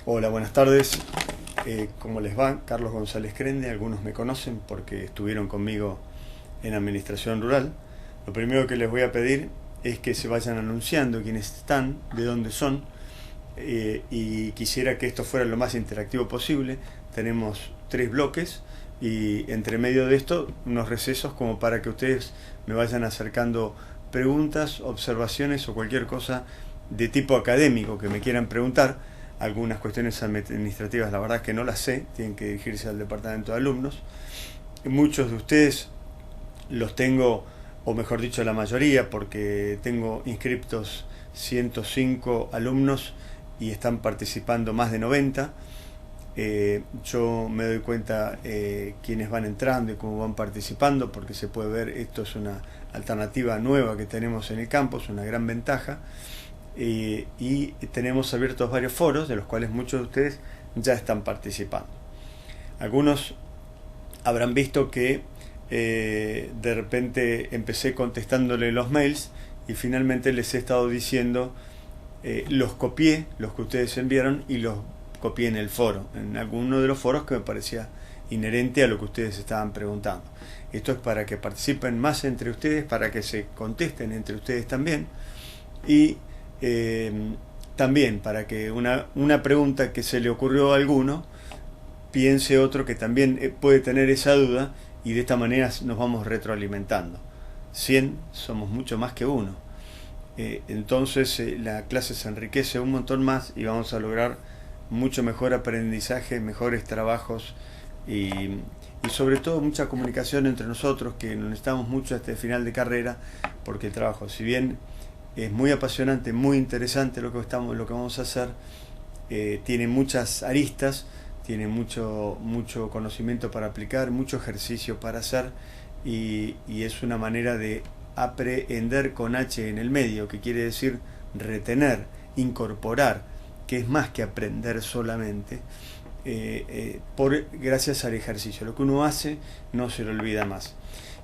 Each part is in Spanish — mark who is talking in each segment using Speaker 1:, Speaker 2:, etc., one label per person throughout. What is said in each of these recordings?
Speaker 1: Hola, buenas tardes. ¿Cómo les va? Carlos González Crende. Algunos me conocen porque estuvieron conmigo en Administración Rural. Lo primero que les voy a pedir es que se vayan anunciando quiénes están, de dónde son, y quisiera que esto fuera lo más interactivo posible. Tenemos 3 bloques y entre medio de esto unos recesos como para que ustedes me vayan acercando preguntas, observaciones o cualquier cosa de tipo académico que me quieran preguntar. Algunas cuestiones administrativas la verdad es que no las sé, tienen que dirigirse al departamento de alumnos. Muchos de ustedes los tengo, o mejor dicho la mayoría, porque tengo inscriptos 105 alumnos y están participando más de 90. Yo me doy cuenta quiénes van entrando y cómo van participando, porque se puede ver, esto es una alternativa nueva que tenemos en el campus, una gran ventaja. Y tenemos abiertos varios foros de los cuales muchos de ustedes ya están participando. Algunos habrán visto que de repente empecé contestándole los mails y finalmente les he estado diciendo, los copié, los que ustedes enviaron, y los copié en el foro, en alguno de los foros que me parecía inherente a lo que ustedes estaban preguntando. Esto es para que participen más entre ustedes, para que se contesten entre ustedes también, y también para que una pregunta que se le ocurrió a alguno piense otro que también puede tener esa duda, y de esta manera nos vamos retroalimentando. 100 somos mucho más que uno, entonces la clase se enriquece un montón más y vamos a lograr mucho mejor aprendizaje, mejores trabajos y sobre todo mucha comunicación entre nosotros, que nos necesitamos mucho hasta el final de carrera, porque el trabajo, si bien es muy apasionante, muy interesante lo que vamos a hacer, tiene muchas aristas, tiene mucho conocimiento para aplicar, mucho ejercicio para hacer, y es una manera de aprender con H en el medio, que quiere decir retener, incorporar, que es más que aprender solamente, gracias al ejercicio. Lo que uno hace no se lo olvida más.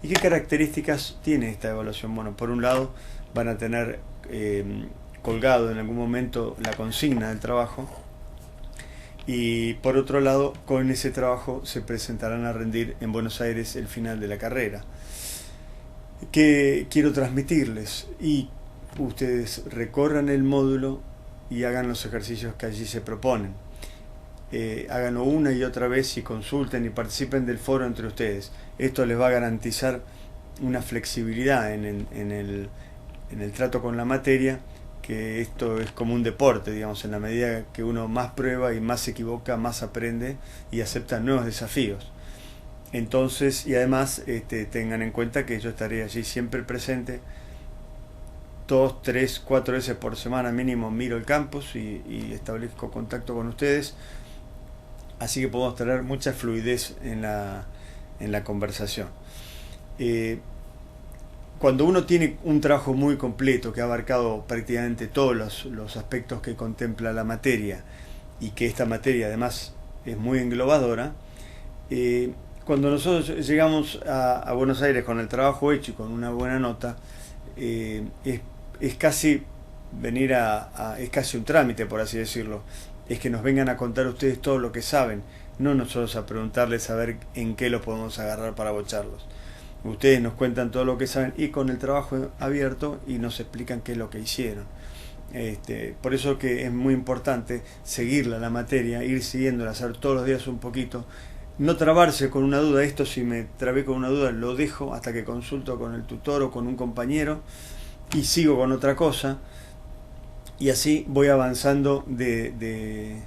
Speaker 1: ¿Y qué características tiene esta evaluación? Bueno, por un lado van a tener colgado en algún momento la consigna del trabajo, y por otro lado con ese trabajo se presentarán a rendir en Buenos Aires el final de la carrera. ¿Qué quiero transmitirles? Y ustedes recorran el módulo y hagan los ejercicios que allí se proponen. Háganlo una y otra vez y consulten y participen del foro entre ustedes. Esto les va a garantizar una flexibilidad en el trato con la materia, que esto es como un deporte, digamos, en la medida que uno más prueba y más se equivoca, más aprende y acepta nuevos desafíos. Entonces, y además tengan en cuenta que yo estaré allí siempre presente, 2, 3, 4 veces por semana mínimo miro el campus y establezco contacto con ustedes, así que podemos tener mucha fluidez en la conversación. Cuando uno tiene un trabajo muy completo que ha abarcado prácticamente todos los aspectos que contempla la materia, y que esta materia además es muy englobadora, cuando nosotros llegamos a Buenos Aires con el trabajo hecho y con una buena nota, es casi es casi un trámite, por así decirlo. Es que nos vengan a contar ustedes todo lo que saben, no nosotros a preguntarles a ver en qué los podemos agarrar para bocharlos. Ustedes nos cuentan todo lo que saben y con el trabajo abierto, y nos explican qué es lo que hicieron. Por eso que es muy importante seguirla la materia, ir siguiéndola, hacer todos los días un poquito, no trabarse con una duda. Esto, si me trabé con una duda, lo dejo hasta que consulto con el tutor o con un compañero y sigo con otra cosa, y así voy avanzando de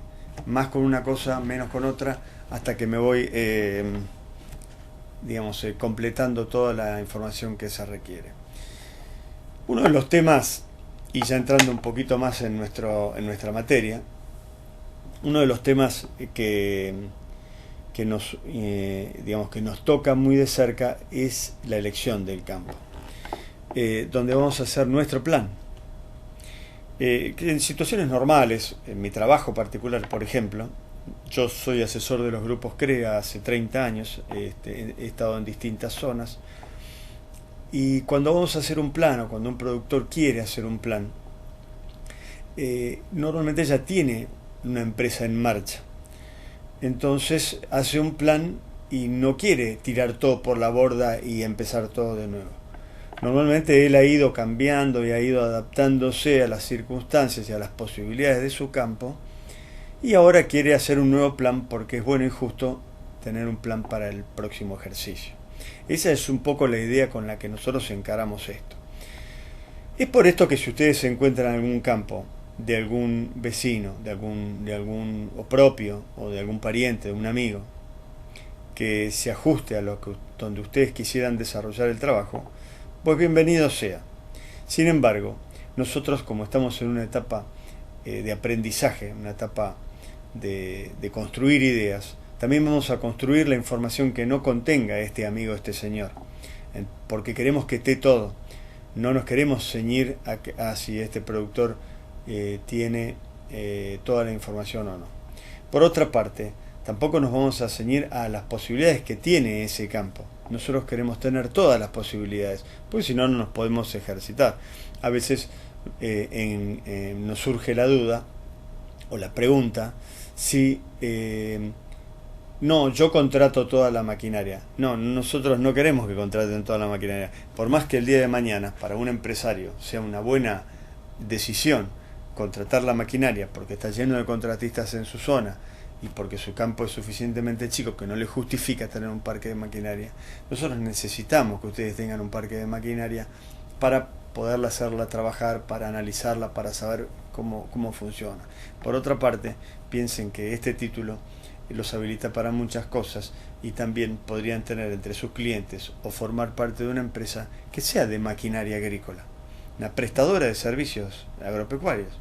Speaker 1: más con una cosa, menos con otra, hasta que me voy completando toda la información que se requiere. Uno de los temas, y ya entrando un poquito más en nuestra materia, uno de los temas que nos toca muy de cerca es la elección del campo, donde vamos a hacer nuestro plan. Que en situaciones normales, en mi trabajo particular, por ejemplo, yo soy asesor de los grupos CREA hace 30 años, he estado en distintas zonas, y cuando vamos a hacer un plan, o cuando un productor quiere hacer un plan, normalmente ya tiene una empresa en marcha. Entonces hace un plan y no quiere tirar todo por la borda y empezar todo de nuevo. Normalmente él ha ido cambiando y ha ido adaptándose a las circunstancias y a las posibilidades de su campo, y ahora quiere hacer un nuevo plan porque es bueno y justo tener un plan para el próximo ejercicio. Esa es un poco la idea con la que nosotros encaramos esto. Es por esto que si ustedes se encuentran en algún campo de algún vecino, de algún o propio, o de algún pariente, de un amigo, que se ajuste a donde ustedes quisieran desarrollar el trabajo, pues bienvenido sea. Sin embargo, nosotros, como estamos en una etapa de aprendizaje, una etapa de construir ideas, también vamos a construir la información que no contenga este amigo, este señor, porque queremos que esté todo. No nos queremos ceñir a si este productor tiene toda la información o no. Por otra parte, tampoco nos vamos a ceñir a las posibilidades que tiene ese campo. Nosotros queremos tener todas las posibilidades, porque si no, no nos podemos ejercitar. A veces nos surge la duda o la pregunta si no, yo contrato toda la maquinaria. No, nosotros no queremos que contraten toda la maquinaria. Por más que el día de mañana para un empresario sea una buena decisión contratar la maquinaria porque está lleno de contratistas en su zona y porque su campo es suficientemente chico que no le justifica tener un parque de maquinaria, nosotros necesitamos que ustedes tengan un parque de maquinaria para poderla hacerla trabajar, para analizarla, para saber cómo funciona. Por otra parte, piensen que este título los habilita para muchas cosas y también podrían tener entre sus clientes o formar parte de una empresa que sea de maquinaria agrícola, una prestadora de servicios agropecuarios.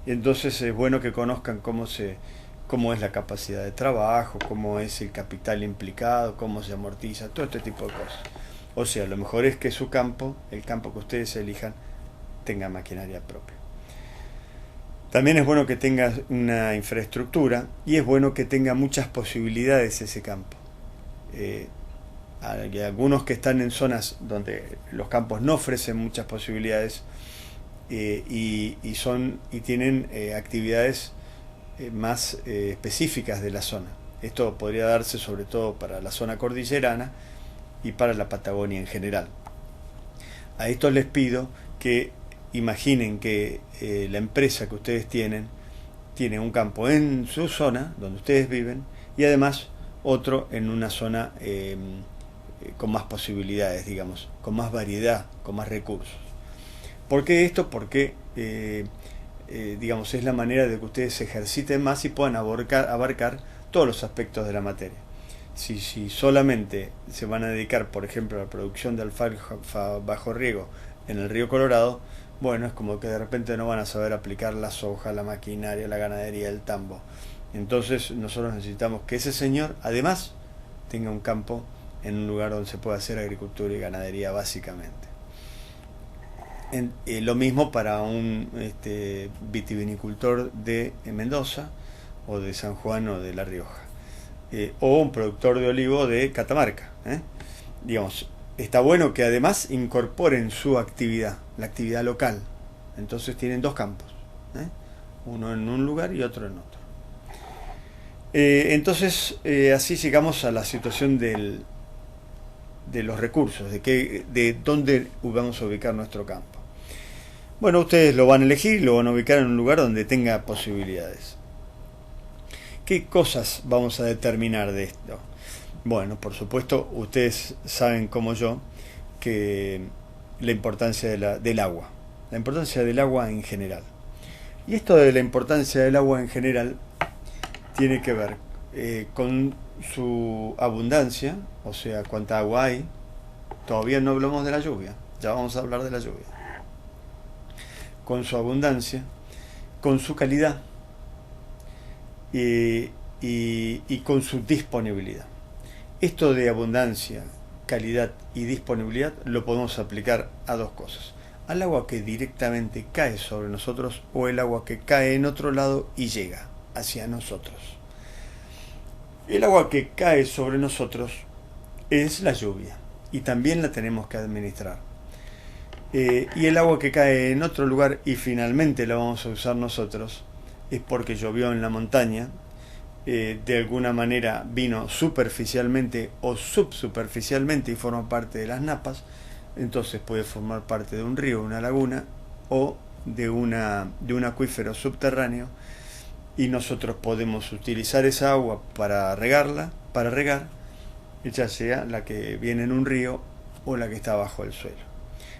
Speaker 1: Y entonces es bueno que conozcan cómo es la capacidad de trabajo, cómo es el capital implicado, cómo se amortiza, todo este tipo de cosas. O sea, lo mejor es que su campo, el campo que ustedes elijan, tenga maquinaria propia. También es bueno que tenga una infraestructura y es bueno que tenga muchas posibilidades ese campo. Hay algunos que están en zonas donde los campos no ofrecen muchas posibilidades y tienen actividades más específicas de la zona. Esto podría darse sobre todo para la zona cordillerana y para la Patagonia en general. A esto les pido que imaginen que la empresa que ustedes tiene un campo en su zona donde ustedes viven y además otro en una zona con más posibilidades, digamos, con más variedad, con más recursos. ¿Por qué esto? Porque digamos, es la manera de que ustedes se ejerciten más y puedan abarcar todos los aspectos de la materia. Si solamente se van a dedicar, por ejemplo, a la producción de alfalfa bajo riego en el río Colorado, bueno, es como que de repente no van a saber aplicar la soja, la maquinaria, la ganadería, el tambo. Entonces nosotros necesitamos que ese señor, además, tenga un campo en un lugar donde se pueda hacer agricultura y ganadería básicamente. Lo mismo para un vitivinicultor de Mendoza o de San Juan o de La Rioja, o un productor de olivo de Catamarca. Digamos, está bueno que además incorporen su actividad, la actividad local. Entonces tienen dos campos, uno en un lugar y otro en otro. Entonces así llegamos a la situación de los recursos, de dónde vamos a ubicar nuestro campo. Bueno, ustedes lo van a elegir y lo van a ubicar en un lugar donde tenga posibilidades. ¿Qué cosas vamos a determinar de esto? Bueno, por supuesto, ustedes saben como yo que la importancia del agua. La importancia del agua en general. Y esto de la importancia del agua en general tiene que ver con su abundancia, o sea, cuánta agua hay. Todavía no hablamos de la lluvia, ya vamos a hablar de la lluvia. Con su abundancia, con su calidad y con su disponibilidad. Esto de abundancia, calidad y disponibilidad lo podemos aplicar a dos cosas: al agua que directamente cae sobre nosotros o el agua que cae en otro lado y llega hacia nosotros. El agua que cae sobre nosotros es la lluvia y también la tenemos que administrar. Y el agua que cae en otro lugar y finalmente la vamos a usar nosotros es porque llovió en la montaña, de alguna manera vino superficialmente o subsuperficialmente y forma parte de las napas, entonces puede formar parte de un río, una laguna o de un acuífero subterráneo, y nosotros podemos utilizar esa agua para regar, ya sea la que viene en un río o la que está bajo el suelo.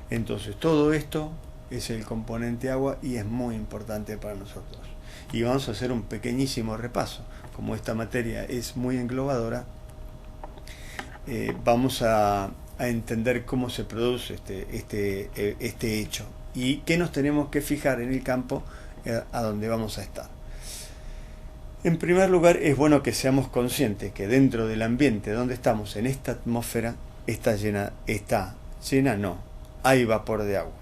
Speaker 1: Entonces todo esto es el componente agua y es muy importante para nosotros. Y vamos a hacer un pequeñísimo repaso. Como esta materia es muy englobadora, vamos a entender cómo se produce este hecho y qué nos tenemos que fijar en el campo a donde vamos a estar. En primer lugar, es bueno que seamos conscientes que dentro del ambiente donde estamos, en esta atmósfera, hay vapor de agua.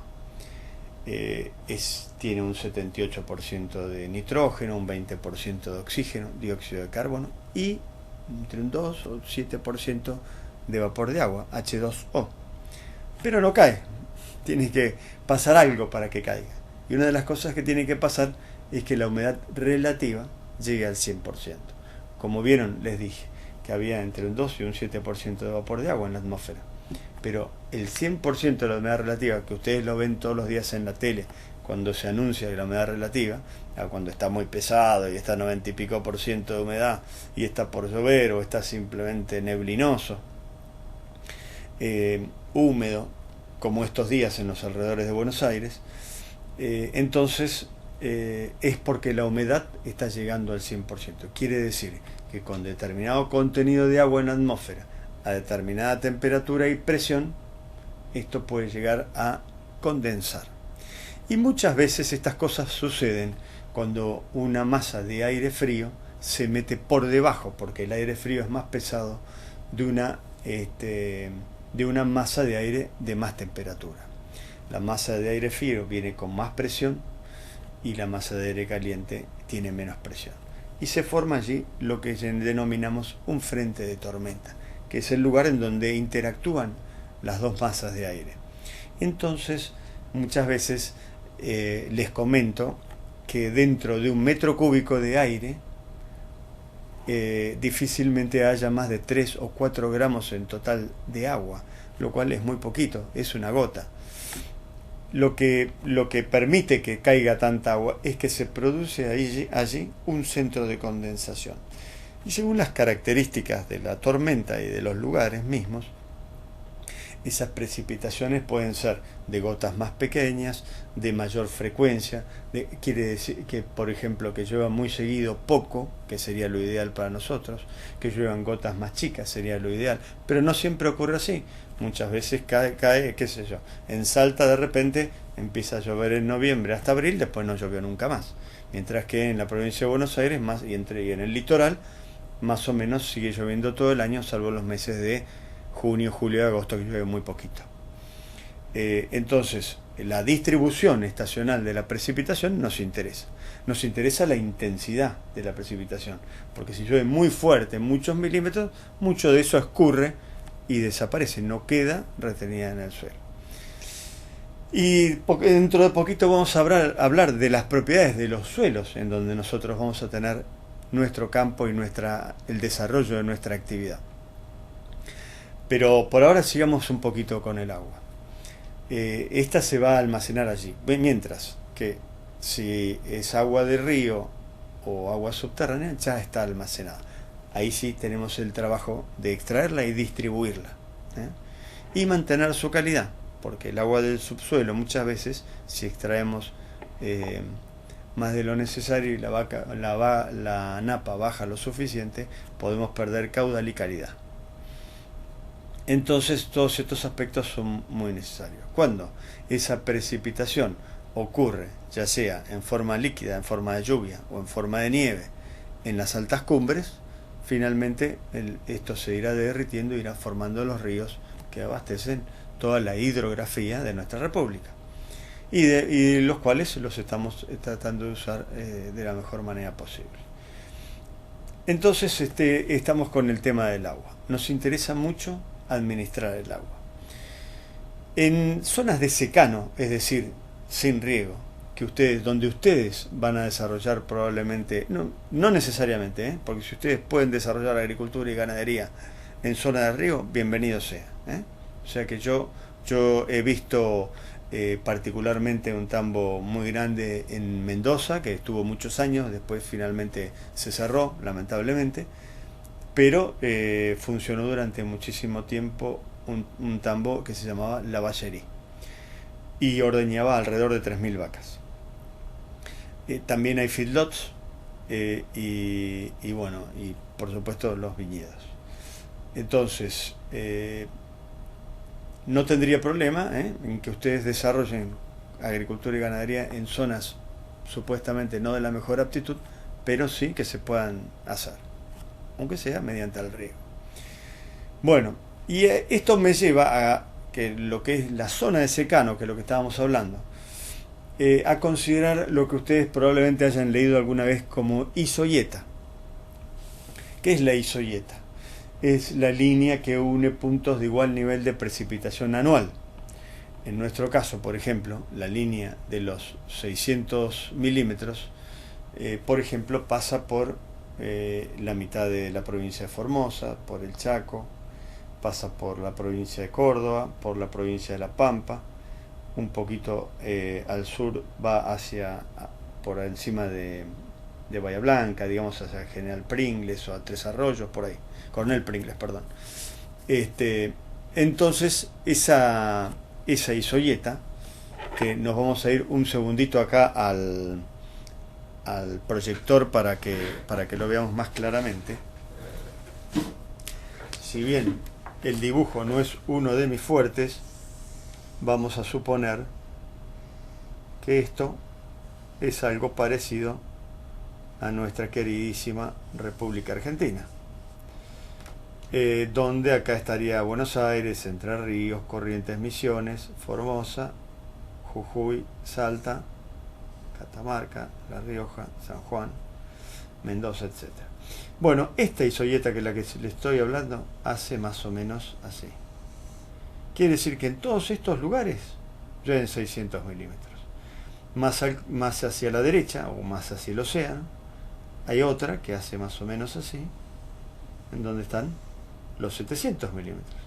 Speaker 1: Tiene un 78% de nitrógeno, un 20% de oxígeno, dióxido de carbono y entre un 2 o 7% de vapor de agua, H2O. Pero no cae, tiene que pasar algo para que caiga. Y una de las cosas que tiene que pasar es que la humedad relativa llegue al 100%. Como vieron, les dije que había entre un 2 y un 7% de vapor de agua en la atmósfera. Pero el 100% de la humedad relativa, que ustedes lo ven todos los días en la tele, cuando se anuncia la humedad relativa, cuando está muy pesado y está 90 y pico por ciento de humedad y está por llover o está simplemente neblinoso, húmedo, como estos días en los alrededores de Buenos Aires, entonces es porque la humedad está llegando al 100%. Quiere decir que con determinado contenido de agua en la atmósfera, a determinada temperatura y presión, esto puede llegar a condensar. Y muchas veces estas cosas suceden cuando una masa de aire frío se mete por debajo, porque el aire frío es más pesado de una masa de aire de más temperatura. La masa de aire frío viene con más presión y la masa de aire caliente tiene menos presión. Y se forma allí lo que denominamos un frente de tormenta, que es el lugar en donde interactúan las dos masas de aire. Entonces, muchas veces les comento que dentro de un metro cúbico de aire difícilmente haya más de 3 o 4 gramos en total de agua, lo cual es muy poquito, es una gota. Lo que permite que caiga tanta agua es que se produce allí un centro de condensación. Y según las características de la tormenta y de los lugares mismos, esas precipitaciones pueden ser de gotas más pequeñas, de mayor frecuencia, quiere decir que, por ejemplo, que llueva muy seguido poco, que sería lo ideal para nosotros, que lluevan gotas más chicas sería lo ideal, pero no siempre ocurre así. Muchas veces cae, qué sé yo, en Salta de repente empieza a llover en noviembre hasta abril, después no llovió nunca más, mientras que en la provincia de Buenos Aires y en el litoral más o menos sigue lloviendo todo el año, salvo los meses de junio, julio y agosto, que llueve muy poquito. Entonces, la distribución estacional de la precipitación nos interesa. Nos interesa la intensidad de la precipitación, porque si llueve muy fuerte, muchos milímetros, mucho de eso escurre y desaparece, no queda retenida en el suelo. Y dentro de poquito vamos a hablar de las propiedades de los suelos, en donde nosotros vamos a tener nuestro campo y el desarrollo de nuestra actividad. Pero por ahora sigamos un poquito con el agua. Esta se va a almacenar allí, mientras que si es agua de río o agua subterránea ya está almacenada. Ahí sí tenemos el trabajo de extraerla y distribuirla, y mantener su calidad, porque el agua del subsuelo muchas veces, si extraemos más de lo necesario y la napa baja lo suficiente, podemos perder caudal y calidad. Entonces todos estos aspectos son muy necesarios. Cuando esa precipitación ocurre, ya sea en forma líquida, en forma de lluvia o en forma de nieve, en las altas cumbres, finalmente esto se irá derritiendo e irá formando los ríos que abastecen toda la hidrografía de nuestra república, y los cuales los estamos tratando de usar de la mejor manera posible. Entonces estamos con el tema del agua. Nos interesa mucho administrar el agua. En zonas de secano, es decir, sin riego, que donde ustedes van a desarrollar probablemente, no necesariamente, porque si ustedes pueden desarrollar agricultura y ganadería en zona de río, bienvenido sea. O sea que yo he visto particularmente un tambo muy grande en Mendoza, que estuvo muchos años, después finalmente se cerró, lamentablemente, pero funcionó durante muchísimo tiempo un tambo que se llamaba La Vallerí y ordeñaba alrededor de 3.000 vacas. También hay feedlots y bueno, y por supuesto los viñedos. Entonces, no tendría problema en que ustedes desarrollen agricultura y ganadería en zonas supuestamente no de la mejor aptitud, pero sí que se puedan hacer, aunque sea mediante el riego. Bueno, y esto me lleva a que lo que es la zona de secano, que es lo que estábamos hablando, a considerar lo que ustedes probablemente hayan leído alguna vez como isoyeta. ¿Qué es la isoyeta? Es la línea que une puntos de igual nivel de precipitación anual. En nuestro caso, por ejemplo, la línea de los 600 milímetros, por ejemplo, pasa por la mitad de la provincia de Formosa, por el Chaco, pasa por la provincia de Córdoba, por la provincia de La Pampa, un poquito al sur va por encima de Bahía Blanca, digamos hacia General Pringles o a Tres Arroyos, por ahí, Coronel Pringles, perdón. Entonces esa isoyeta, que nos vamos a ir un segundito acá al proyector para que lo veamos más claramente. Si bien el dibujo no es uno de mis fuertes, vamos a suponer que esto es algo parecido a nuestra queridísima República Argentina, donde acá estaría Buenos Aires, Entre Ríos, Corrientes, Misiones, Formosa, Jujuy, Salta, Catamarca, La Rioja, San Juan, Mendoza, etc. Bueno, esta isoyeta, que es la que le estoy hablando, hace más o menos así. Quiere decir que en todos estos lugares llueven 600 milímetros. Más hacia la derecha, o más hacia el océano, hay otra que hace más o menos así, en donde están los 700 milímetros.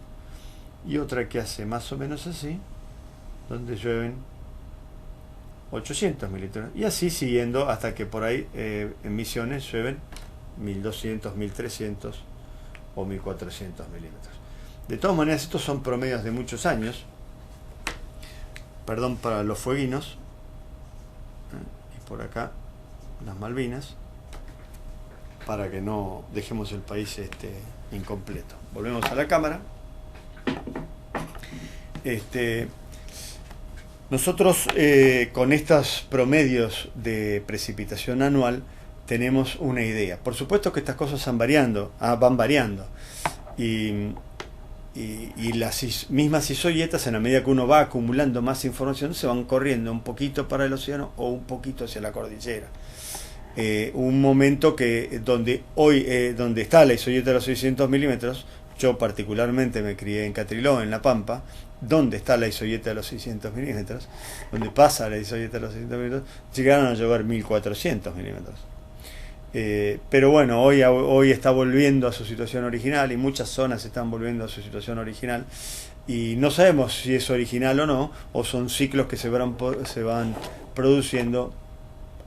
Speaker 1: Y otra que hace más o menos así, donde llueven 800 milímetros. Y así siguiendo hasta que por ahí en Misiones llueven 1200, 1300 o 1400 milímetros. De todas maneras, estos son promedios de muchos años. Perdón para los fueguinos. Y por acá las Malvinas, para que no dejemos el país incompleto. Volvemos a la cámara. Nosotros con estos promedios de precipitación anual tenemos una idea. Por supuesto que estas cosas van variando, y las mismas isoyetas, en la medida que uno va acumulando más información, se van corriendo un poquito para el océano o un poquito hacia la cordillera. Un momento donde está la isoyeta de los 600 milímetros, yo particularmente me crié en Catriló, en La Pampa, donde está la isoyeta de los 600 milímetros, donde pasa la isoyeta de los 600 milímetros, llegaron a llover 1400 milímetros. Pero bueno, hoy está volviendo a su situación original, y muchas zonas están volviendo a su situación original, y no sabemos si es original o no, o son ciclos que se van produciendo,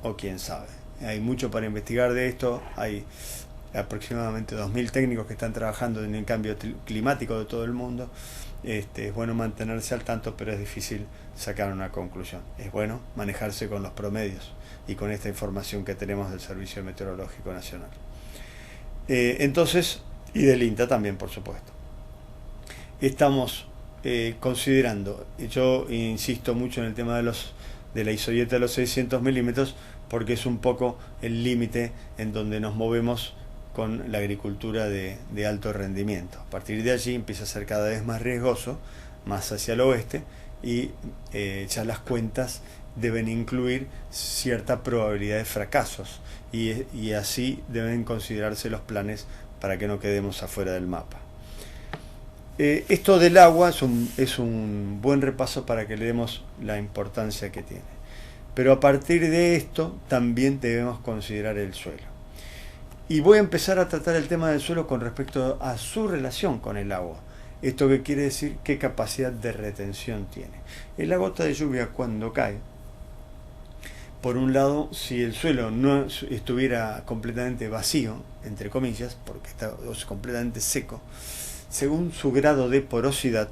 Speaker 1: o quién sabe. Hay mucho para investigar de esto. Hay aproximadamente 2000 técnicos que están trabajando en el cambio climático de todo el mundo. Es bueno mantenerse al tanto, pero es difícil sacar una conclusión. Es bueno manejarse con los promedios y con esta información que tenemos del Servicio Meteorológico Nacional. Entonces, y del INTA también, por supuesto. Estamos considerando, yo insisto mucho en el tema de la isoyeta de los 600 milímetros, porque es un poco el límite en donde nos movemos con la agricultura de alto rendimiento. A partir de allí empieza a ser cada vez más riesgoso, más hacia el oeste, y ya las cuentas deben incluir cierta probabilidad de fracasos, y así deben considerarse los planes para que no quedemos afuera del mapa. Esto del agua es un buen repaso para que le demos la importancia que tiene. Pero a partir de esto también debemos considerar el suelo. Y voy a empezar a tratar el tema del suelo con respecto a su relación con el agua. ¿Esto qué quiere decir? ¿Qué capacidad de retención tiene? La gota de lluvia cuando cae, por un lado, si el suelo no estuviera completamente vacío, entre comillas, porque está completamente seco, según su grado de porosidad,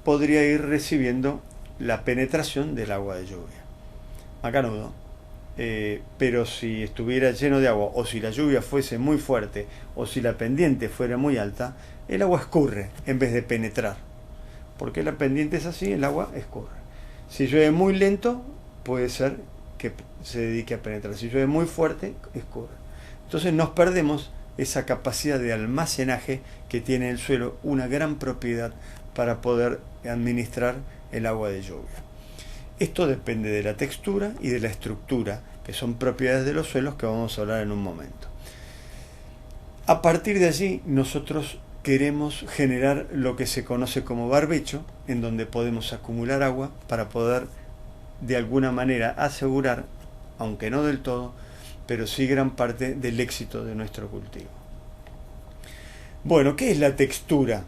Speaker 1: podría ir recibiendo la penetración del agua de lluvia. Macanudo. Pero si estuviera lleno de agua, o si la lluvia fuese muy fuerte, o si la pendiente fuera muy alta, el agua escurre en vez de penetrar. Porque la pendiente es así, el agua escurre. Si llueve muy lento, puede ser que se dedique a penetrar. Si llueve muy fuerte, escurre. Entonces nos perdemos esa capacidad de almacenaje que tiene el suelo, una gran propiedad para poder administrar el agua de lluvia. Esto depende de la textura y de la estructura, que son propiedades de los suelos que vamos a hablar en un momento. A partir de allí, nosotros queremos generar lo que se conoce como barbecho, en donde podemos acumular agua para poder de alguna manera asegurar, aunque no del todo, pero sí gran parte del éxito de nuestro cultivo. Bueno, ¿qué es la textura?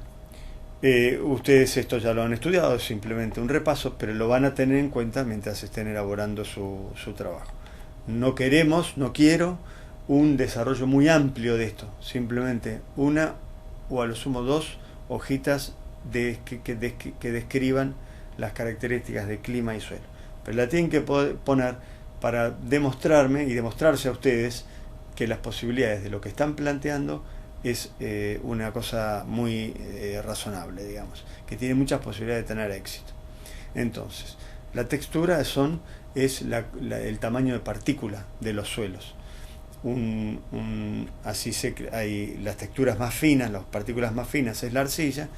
Speaker 1: Ustedes esto ya lo han estudiado, es simplemente un repaso, pero lo van a tener en cuenta mientras estén elaborando su trabajo. No quiero un desarrollo muy amplio de esto, simplemente una o a lo sumo dos hojitas que describan las características de clima y suelo. Pero la tienen que poner para demostrarme y demostrarse a ustedes que las posibilidades de lo que están planteando es una cosa muy razonable, digamos, que tiene muchas posibilidades de tener éxito. Entonces, la textura es el tamaño de partícula de los suelos. Hay las texturas más finas, las partículas más finas es la arcilla,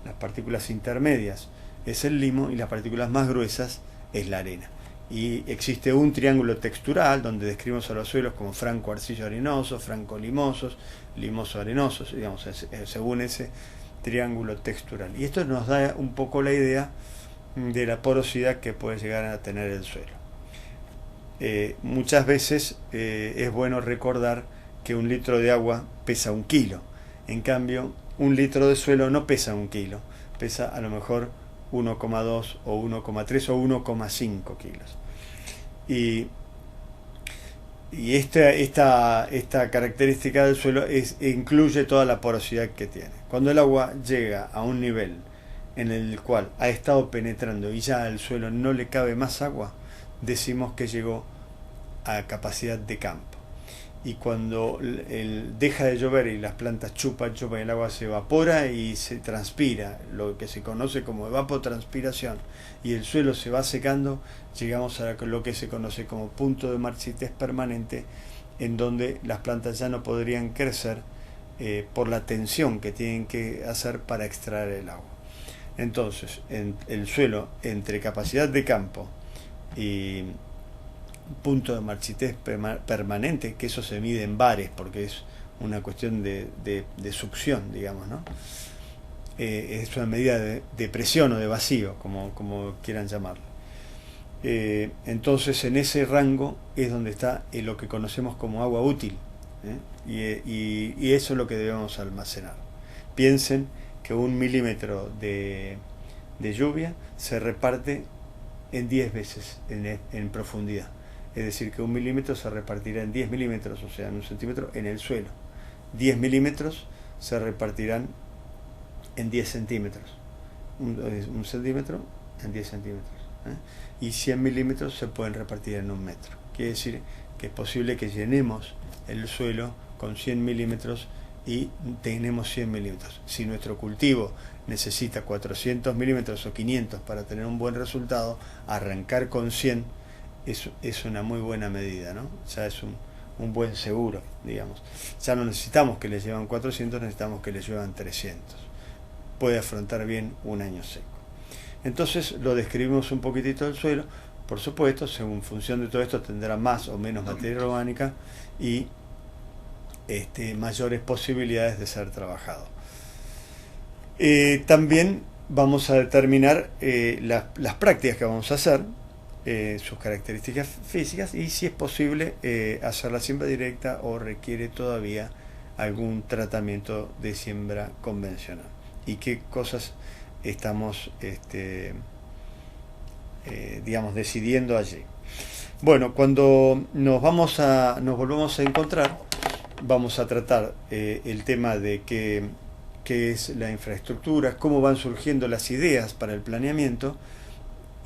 Speaker 1: las partículas intermedias es el limo y las partículas más gruesas es la arena. Y existe un triángulo textural donde describimos a los suelos como franco-arcillo-arenosos, franco-limosos, limoso-arenosos, digamos, según ese triángulo textural. Y esto nos da un poco la idea de la porosidad que puede llegar a tener el suelo. Muchas veces es bueno recordar que 1 litro de agua pesa 1 kilo. En cambio, 1 litro de suelo no pesa 1 kilo, pesa a lo mejor 1,2 o 1,3 o 1,5 kilos. Y esta característica del suelo incluye toda la porosidad que tiene. Cuando el agua llega a un nivel en el cual ha estado penetrando y ya al suelo no le cabe más agua, decimos que llegó a capacidad de campo. Y cuando deja de llover y las plantas chupan y el agua se evapora y se transpira, lo que se conoce como evapotranspiración, y el suelo se va secando, llegamos a lo que se conoce como punto de marchitez permanente, en donde las plantas ya no podrían crecer por la tensión que tienen que hacer para extraer el agua. Entonces, el suelo entre capacidad de campo y punto de marchitez permanente, que eso se mide en bares porque es una cuestión de succión, digamos, ¿no? Es una medida de presión o de vacío, como quieran llamarlo. Entonces, en ese rango es donde está lo que conocemos como agua útil, y eso es lo que debemos almacenar. Piensen que 1 milímetro de lluvia se reparte en 10 veces en profundidad. Es decir, que 1 milímetro se repartirá en 10 milímetros, o sea, en 1 centímetro, en el suelo. 10 milímetros se repartirán en 10 centímetros. 1 centímetro en 10 centímetros. Y 100 milímetros se pueden repartir en 1 metro. Quiere decir que es posible que llenemos el suelo con 100 milímetros y tenemos 100 milímetros. Si nuestro cultivo necesita 400 milímetros o 500 para tener un buen resultado, arrancar con 100 es una muy buena medida, ¿no? Ya es un buen seguro, digamos. Ya no necesitamos que les lleven 400, necesitamos que les lleven 300. Puede afrontar bien un año seco. Entonces lo describimos un poquitito del suelo. Por supuesto, según función de todo esto, tendrá más o menos materia orgánica y mayores posibilidades de ser trabajado. También vamos a determinar las prácticas que vamos a hacer sus características físicas y si es posible hacer la siembra directa o requiere todavía algún tratamiento de siembra convencional y qué cosas estamos digamos decidiendo allí. Bueno, cuando nos volvamos a encontrar, vamos a tratar el tema de qué es la infraestructura, cómo van surgiendo las ideas para el planeamiento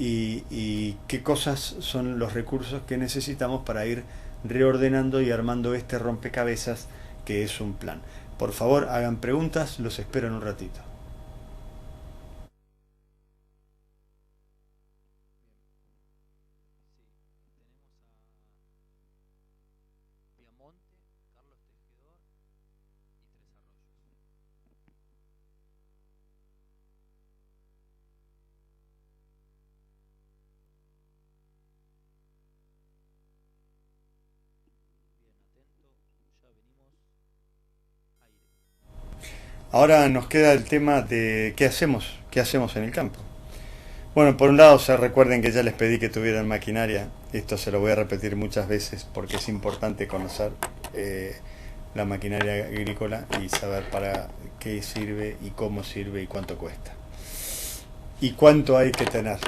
Speaker 1: y qué cosas son los recursos que necesitamos para ir reordenando y armando este rompecabezas que es un plan. Por favor, hagan preguntas, los espero en un ratito. Ahora nos queda el tema de qué hacemos en el campo. Bueno, por un lado, recuerden que ya les pedí que tuvieran maquinaria. Esto se lo voy a repetir muchas veces porque es importante conocer la maquinaria agrícola y saber para qué sirve y cómo sirve y cuánto cuesta. Y cuánto hay que tener.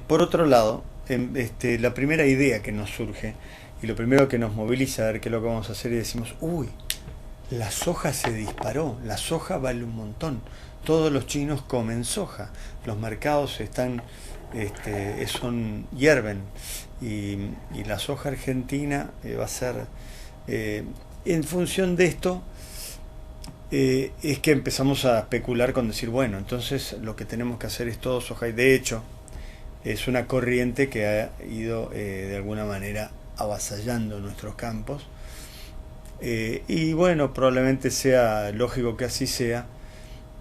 Speaker 1: Por otro lado, la primera idea que nos surge y lo primero que nos moviliza a ver qué es lo que vamos a hacer y decimos, uy, la soja se disparó, la soja vale un montón. Todos los chinos comen soja, los mercados hierven y la soja argentina va a ser en función de esto es que empezamos a especular con decir bueno, entonces lo que tenemos que hacer es todo soja y de hecho es una corriente que ha ido de alguna manera avasallando nuestros campos. Y bueno, probablemente sea lógico que así sea,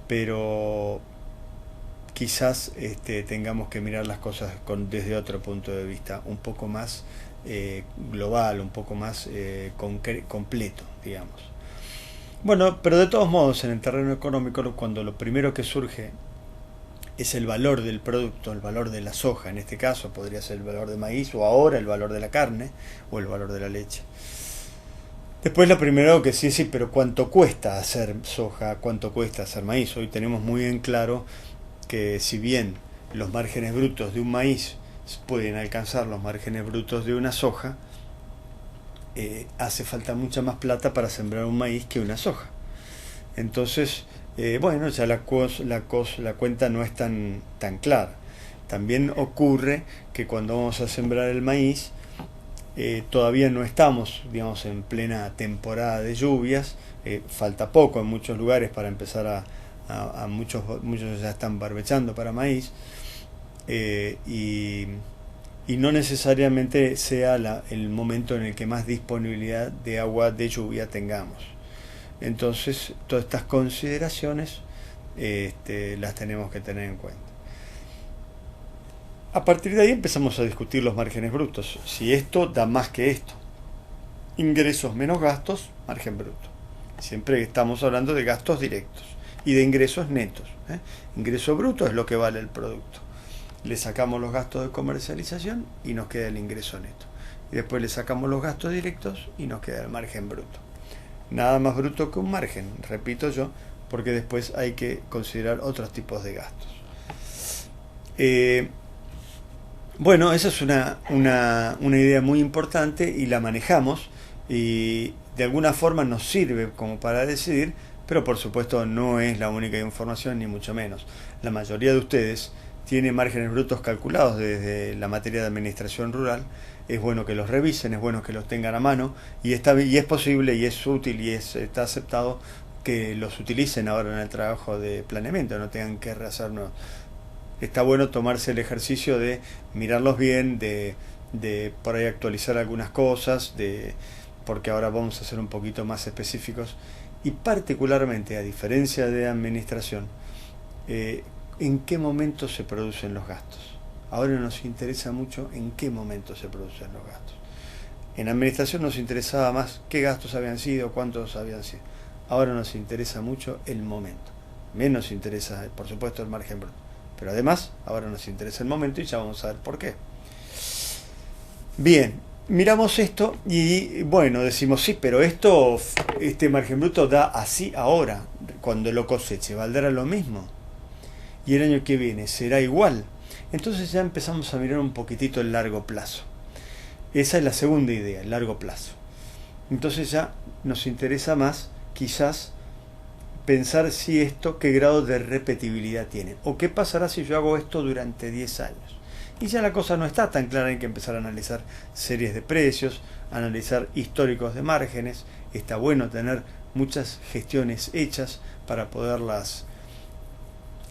Speaker 1: pero quizás tengamos que mirar las cosas desde otro punto de vista, un poco más global, un poco más completo, digamos. Bueno, pero de todos modos, en el terreno económico, cuando lo primero que surge es el valor del producto, el valor de la soja, en este caso podría ser el valor de maíz o ahora el valor de la carne o el valor de la leche. Después lo primero que sí, pero ¿cuánto cuesta hacer soja? ¿Cuánto cuesta hacer maíz? Hoy tenemos muy en claro que si bien los márgenes brutos de un maíz pueden alcanzar los márgenes brutos de una soja, hace falta mucha más plata para sembrar un maíz que una soja. Entonces, bueno, ya la cuenta no es tan clara. También ocurre que cuando vamos a sembrar el maíz, todavía no estamos, digamos, en plena temporada de lluvias, falta poco en muchos lugares para empezar muchos ya están barbechando para maíz, y no necesariamente sea el momento en el que más disponibilidad de agua de lluvia tengamos. Entonces, todas estas consideraciones las tenemos que tener en cuenta. A partir de ahí empezamos a discutir los márgenes brutos. Si esto da más que esto. Ingresos menos gastos, margen bruto. Siempre estamos hablando de gastos directos y de ingresos netos. Ingreso bruto es lo que vale el producto. Le sacamos los gastos de comercialización y nos queda el ingreso neto. Y después le sacamos los gastos directos y nos queda el margen bruto. Nada más bruto que un margen, repito yo, porque después hay que considerar otros tipos de gastos. Bueno, esa es una idea muy importante y la manejamos y de alguna forma nos sirve como para decidir, pero por supuesto no es la única información ni mucho menos. La mayoría de ustedes tiene márgenes brutos calculados desde la materia de administración rural. Es bueno que los revisen, es bueno que los tengan a mano y es posible y es útil y está aceptado que los utilicen ahora en el trabajo de planeamiento, no tengan que rehacernos. Está bueno tomarse el ejercicio de mirarlos bien, de por ahí actualizar algunas cosas, porque ahora vamos a ser un poquito más específicos y particularmente, a diferencia de administración, en qué momento se producen los gastos. Ahora nos interesa mucho en qué momento se producen los gastos. En administración nos interesaba más qué gastos habían sido, cuántos habían sido. Ahora nos interesa mucho el momento. Menos interesa, por supuesto, el margen bruto. Pero además, ahora nos interesa el momento y ya vamos a ver por qué. Bien, miramos esto y bueno, decimos sí, pero este margen bruto da así ahora, cuando lo coseche, ¿valdrá lo mismo? Y el año que viene será igual. Entonces ya empezamos a mirar un poquitito el largo plazo. Esa es la segunda idea, el largo plazo. Entonces ya nos interesa más, quizás, pensar si esto, qué grado de repetibilidad tiene. O qué pasará si yo hago esto durante 10 años. Y ya la cosa no está tan clara, hay que empezar a analizar series de precios, analizar históricos de márgenes. Está bueno tener muchas gestiones hechas para poderlas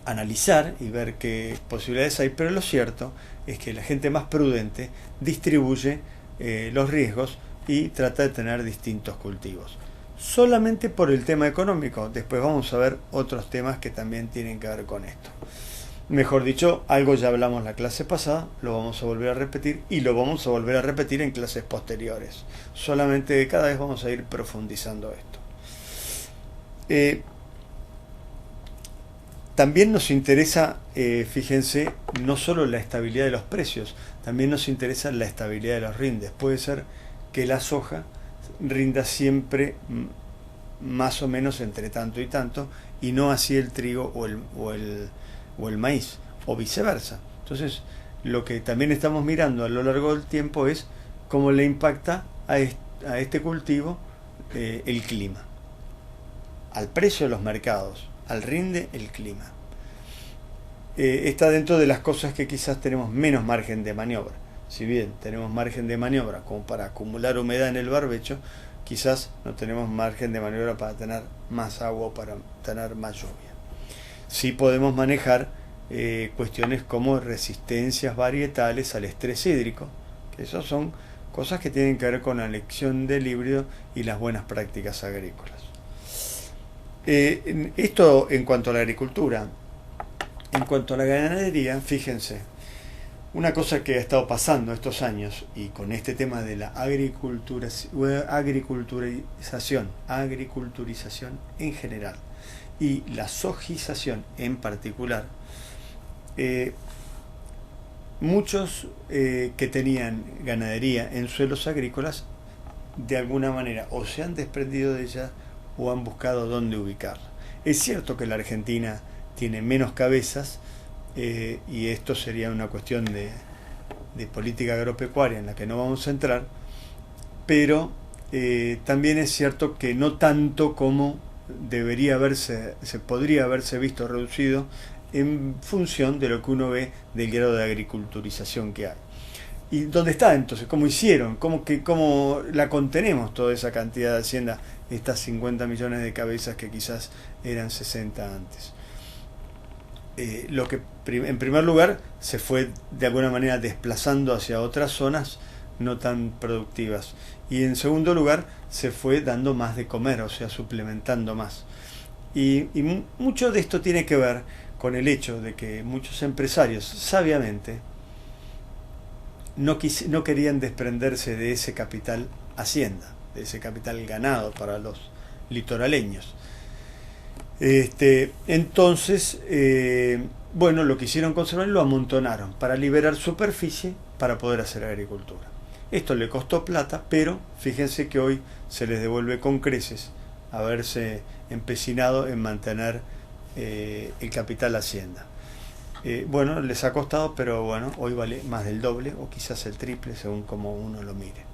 Speaker 1: analizar y ver qué posibilidades hay, pero lo cierto es que la gente más prudente distribuye los riesgos y trata de tener distintos cultivos. Solamente por el tema económico. Después vamos a ver otros temas que también tienen que ver con esto. Mejor dicho, algo ya hablamos la clase pasada, lo vamos a volver a repetir y lo vamos a volver a repetir en clases posteriores. Solamente cada vez vamos a ir profundizando esto. También nos interesa, fíjense, no solo la estabilidad de los precios, también nos interesa la estabilidad de los rindes. Puede ser que la soja rinda siempre más o menos entre tanto y tanto, y no así el trigo o el maíz, o viceversa. Entonces, lo que también estamos mirando a lo largo del tiempo es cómo le impacta a este cultivo el clima, al precio de los mercados, al rinde el clima. Está dentro de las cosas que quizás tenemos menos margen de maniobra. Si bien tenemos margen de maniobra como para acumular humedad en el barbecho, quizás no tenemos margen de maniobra para tener más agua o para tener más lluvia. Sí podemos manejar cuestiones como resistencias varietales al estrés hídrico, que esas son cosas que tienen que ver con la elección del híbrido y las buenas prácticas agrícolas. Esto en cuanto a la agricultura. En cuanto a la ganadería, fíjense, una cosa que ha estado pasando estos años, y con este tema de la agriculturización en general, y la sojización en particular, muchos que tenían ganadería en suelos agrícolas, de alguna manera o se han desprendido de ella o han buscado dónde ubicarla. Es cierto que la Argentina tiene menos cabezas, y esto sería una cuestión de política agropecuaria en la que no vamos a entrar, pero también es cierto que no tanto como se podría haberse visto reducido en función de lo que uno ve del grado de agriculturización que hay. ¿Y dónde está entonces? ¿Cómo hicieron? ¿Cómo la contenemos toda esa cantidad de hacienda, estas 50 millones de cabezas que quizás eran 60 antes? Lo que en primer lugar se fue de alguna manera desplazando hacia otras zonas no tan productivas, y en segundo lugar se fue dando más de comer, o sea, suplementando más, y mucho de esto tiene que ver con el hecho de que muchos empresarios sabiamente no querían desprenderse de ese capital hacienda, de ese capital ganado para los litoraleños. Entonces, bueno, lo quisieron conservar y lo amontonaron para liberar superficie para poder hacer agricultura. Esto le costó plata, pero fíjense que hoy se les devuelve con creces haberse empecinado en mantener el capital hacienda. Bueno, les ha costado, pero bueno, hoy vale más del doble o quizás el triple según como uno lo mire.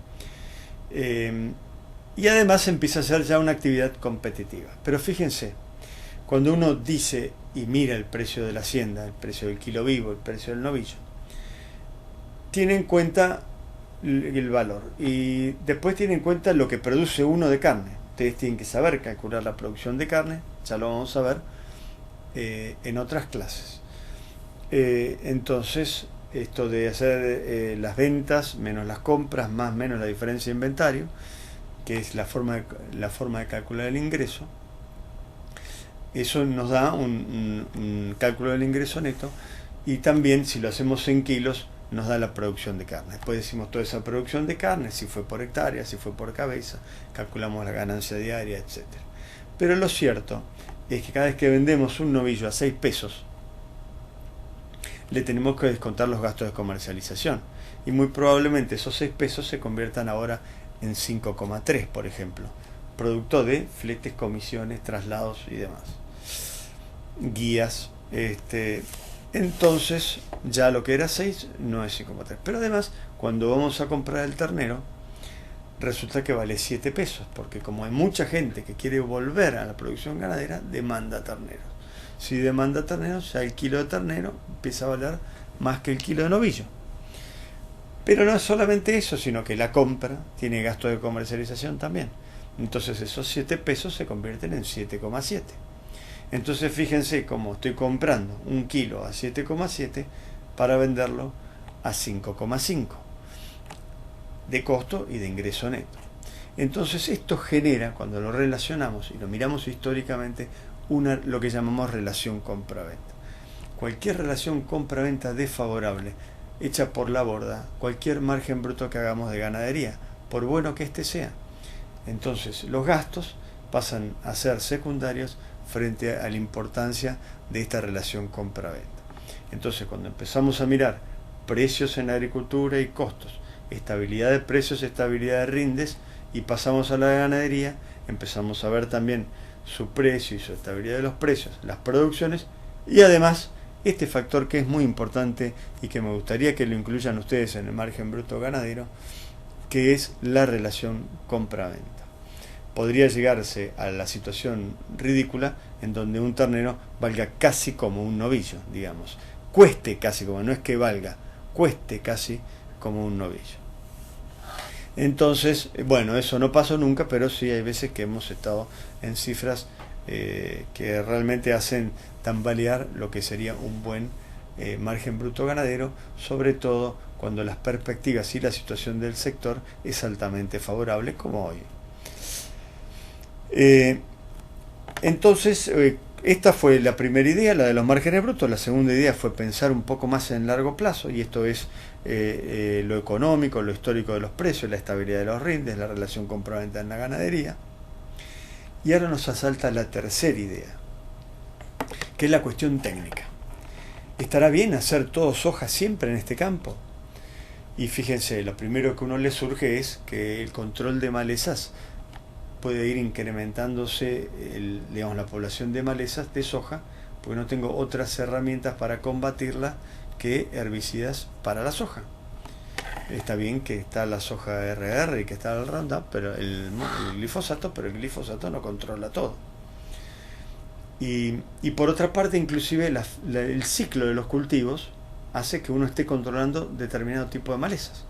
Speaker 1: Y además empieza a ser ya una actividad competitiva. Pero fíjense, cuando uno dice y mira el precio de la hacienda, el precio del kilo vivo, el precio del novillo, tiene en cuenta el valor y después tiene en cuenta lo que produce uno de carne. Ustedes tienen que saber calcular la producción de carne, ya lo vamos a ver en otras clases. Entonces, esto de hacer las ventas menos las compras más menos la diferencia de inventario, que es la forma de calcular el ingreso, eso nos da un cálculo del ingreso neto, y también si lo hacemos en kilos nos da la producción de carne. Después decimos toda esa producción de carne, si fue por hectárea, si fue por cabeza, calculamos la ganancia diaria, etc. Pero lo cierto es que cada vez que vendemos un novillo a 6 pesos, le tenemos que descontar los gastos de comercialización. Y muy probablemente esos 6 pesos se conviertan ahora en 5,3, por ejemplo, producto de fletes, comisiones, traslados y demás. Guías, entonces ya lo que era 6 no es 5,3. Pero además, cuando vamos a comprar el ternero, resulta que vale 7 pesos, porque como hay mucha gente que quiere volver a la producción ganadera, demanda terneros. Si demanda terneros, ya el kilo de ternero empieza a valer más que el kilo de novillo. Pero no es solamente eso, sino que la compra tiene gasto de comercialización también. Entonces esos 7 pesos se convierten en 7,7. Entonces fíjense cómo estoy comprando un kilo a 7,7 para venderlo a 5,5 de costo y de ingreso neto. Entonces esto genera, cuando lo relacionamos y lo miramos históricamente, lo que llamamos relación compra-venta. Cualquier relación compra-venta desfavorable echa por la borda cualquier margen bruto que hagamos de ganadería, por bueno que éste sea. Entonces los gastos pasan a ser secundarios frente a la importancia de esta relación compra-venta. Entonces cuando empezamos a mirar precios en la agricultura y costos, estabilidad de precios, estabilidad de rindes, y pasamos a la ganadería, empezamos a ver también su precio y su estabilidad de los precios, las producciones, y además este factor que es muy importante y que me gustaría que lo incluyan ustedes en el margen bruto ganadero, que es la relación compra-venta. Podría llegarse a la situación ridícula en donde un ternero valga casi como un novillo, digamos, cueste casi como, no es que valga, cueste casi como un novillo. Entonces, bueno, eso no pasó nunca, pero sí hay veces que hemos estado en cifras que realmente hacen tambalear lo que sería un buen margen bruto ganadero, sobre todo cuando las perspectivas y la situación del sector es altamente favorable, como hoy. Entonces, esta fue la primera idea, la de los márgenes brutos. La segunda idea fue pensar un poco más en largo plazo, y esto es lo económico, lo histórico de los precios, la estabilidad de los rindes, la relación compra-venta en la ganadería. Y ahora nos asalta la tercera idea, que es la cuestión técnica. ¿Estará bien hacer todo soja siempre en este campo? Y fíjense, lo primero que a uno le surge es que el control de malezas puede ir incrementándose la población de malezas de soja, porque no tengo otras herramientas para combatirla que herbicidas para la soja. Está bien que está la soja RR y que está el Roundup, pero el glifosato, pero el glifosato no controla todo. Y por otra parte, inclusive el ciclo de los cultivos hace que uno esté controlando determinado tipo de malezas.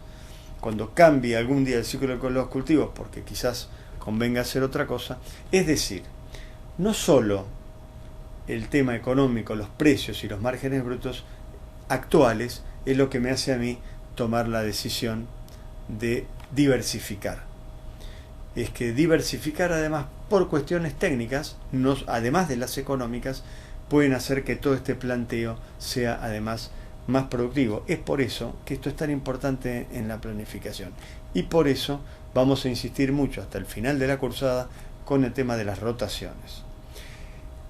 Speaker 1: Cuando cambie algún día el ciclo de los cultivos, porque quizás convenga hacer otra cosa, es decir, no solo el tema económico, los precios y los márgenes brutos actuales es lo que me hace a mí tomar la decisión de diversificar. Es que diversificar, además, por cuestiones técnicas, además de las económicas, pueden hacer que todo este planteo sea además más productivo. Es por eso que esto es tan importante en la planificación, y por eso vamos a insistir mucho hasta el final de la cursada con el tema de las rotaciones.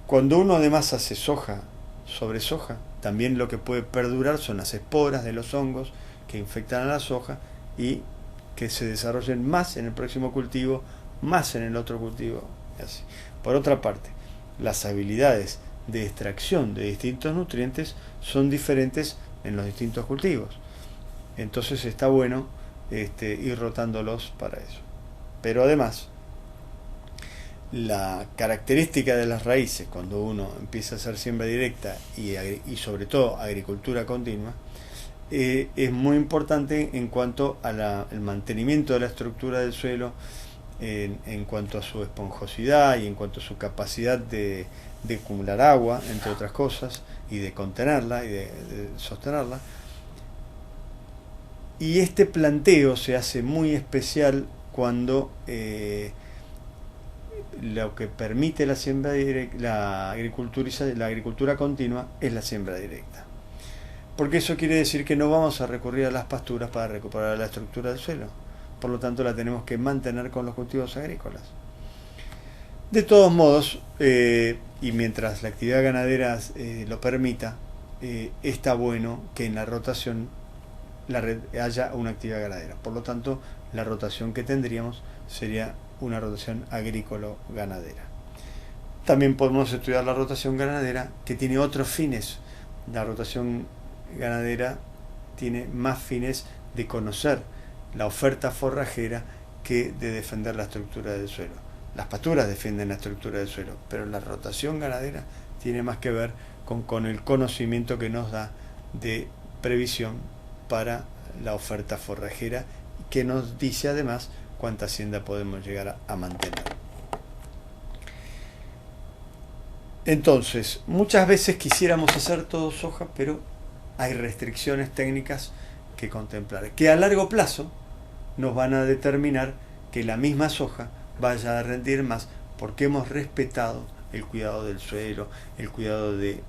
Speaker 1: Cuando uno además hace soja sobre soja, también lo que puede perdurar son las esporas de los hongos que infectan a la soja y que se desarrollen más en el próximo cultivo, más en el otro cultivo, y así. Por otra parte, las habilidades de extracción de distintos nutrientes son diferentes en los distintos cultivos. Entonces está bueno ir rotándolos para eso. Pero además, la característica de las raíces cuando uno empieza a hacer siembra directa y sobre todo agricultura continua, es muy importante en cuanto al mantenimiento de la estructura del suelo, en cuanto a su esponjosidad y en cuanto a su capacidad de acumular agua, entre otras cosas, y de contenerla y de sostenerla. Y este planteo se hace muy especial cuando lo que permite la siembra directa, la agricultura continua, es la siembra directa. Porque eso quiere decir que no vamos a recurrir a las pasturas para recuperar la estructura del suelo. Por lo tanto, la tenemos que mantener con los cultivos agrícolas. De todos modos, y mientras la actividad ganadera lo permita, está bueno que en la rotación haya una actividad ganadera. Por lo tanto, la rotación que tendríamos sería una rotación agrícola-ganadera. También podemos estudiar la rotación ganadera, que tiene otros fines. La rotación ganadera tiene más fines de conocer la oferta forrajera que de defender la estructura del suelo. Las pasturas defienden la estructura del suelo, pero la rotación ganadera tiene más que ver con el conocimiento que nos da de previsión para la oferta forrajera, que nos dice además cuánta hacienda podemos llegar a mantener. Entonces, muchas veces quisiéramos hacer todo soja, pero hay restricciones técnicas que contemplar, que a largo plazo nos van a determinar que la misma soja vaya a rendir más, porque hemos respetado el cuidado del suelo, el cuidado de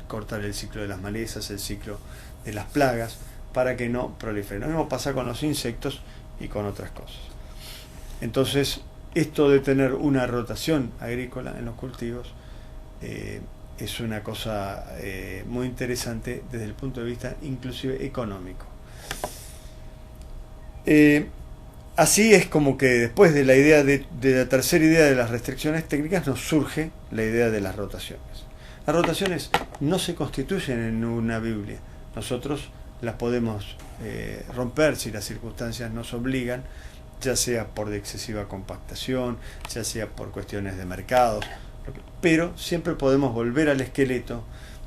Speaker 1: cortar el ciclo de las malezas, el ciclo de las plagas, para que no proliferen. Lo mismo pasa con los insectos y con otras cosas. Entonces, esto de tener una rotación agrícola en los cultivos es una cosa muy interesante desde el punto de vista inclusive económico. Así es como que después de la idea de la tercera idea de las restricciones técnicas nos surge la idea de las rotaciones. Las rotaciones no se constituyen en una Biblia. Nosotros las podemos romper si las circunstancias nos obligan, ya sea por excesiva compactación, ya sea por cuestiones de mercado, pero siempre podemos volver al esqueleto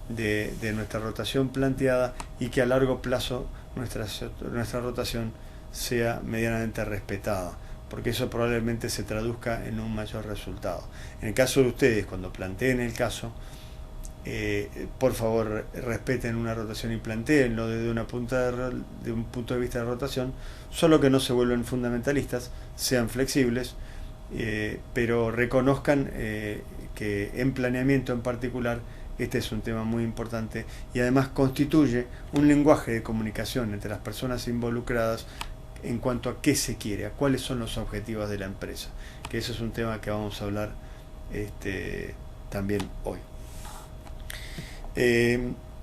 Speaker 1: de nuestra rotación planteada y que a largo plazo nuestra rotación sea medianamente respetada, porque eso probablemente se traduzca en un mayor resultado. En el caso de ustedes, cuando planteen el caso, por favor respeten una rotación y planteenlo desde un punto de vista de rotación, solo que no se vuelvan fundamentalistas, sean flexibles, pero reconozcan que en planeamiento en particular este es un tema muy importante y además constituye un lenguaje de comunicación entre las personas involucradas en cuanto a qué se quiere, a cuáles son los objetivos de la empresa, que eso es un tema que vamos a hablar también hoy.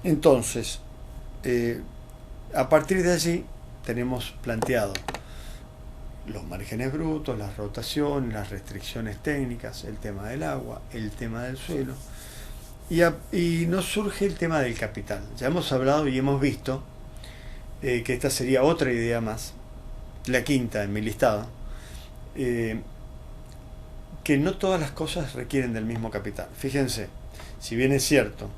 Speaker 1: Entonces, a partir de allí tenemos planteado los márgenes brutos, las rotaciones, las restricciones técnicas, el tema del agua, el tema del suelo, y nos surge el tema del capital. Ya hemos hablado y hemos visto que esta sería otra idea más, la quinta en mi listado, que no todas las cosas requieren del mismo capital. Fíjense, si bien es cierto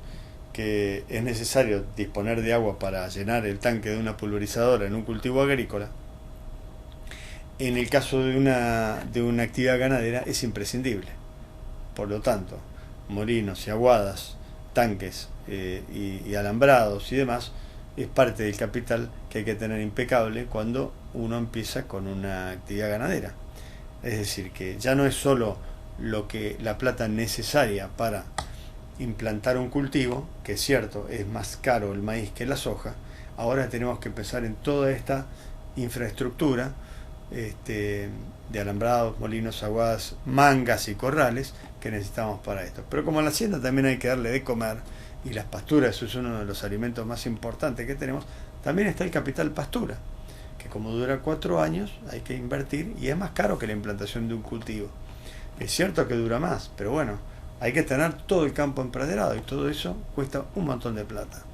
Speaker 1: que es necesario disponer de agua para llenar el tanque de una pulverizadora en un cultivo agrícola, en el caso de una actividad ganadera es imprescindible. Por lo tanto, molinos y aguadas, tanques y alambrados y demás es parte del capital que hay que tener impecable cuando uno empieza con una actividad ganadera. Es decir, que ya no es solo la plata necesaria para implantar un cultivo, que es cierto, es más caro el maíz que la soja. Ahora tenemos que empezar en toda esta infraestructura de alambrados, molinos, aguadas, mangas y corrales que necesitamos para esto. Pero como a la hacienda también hay que darle de comer, y las pasturas es uno de los alimentos más importantes que tenemos, también está el capital pastura, que como dura 4 años hay que invertir y es más caro que la implantación de un cultivo. Es cierto que dura más, pero bueno, hay que tener todo el campo empraderado y todo eso cuesta un montón de plata.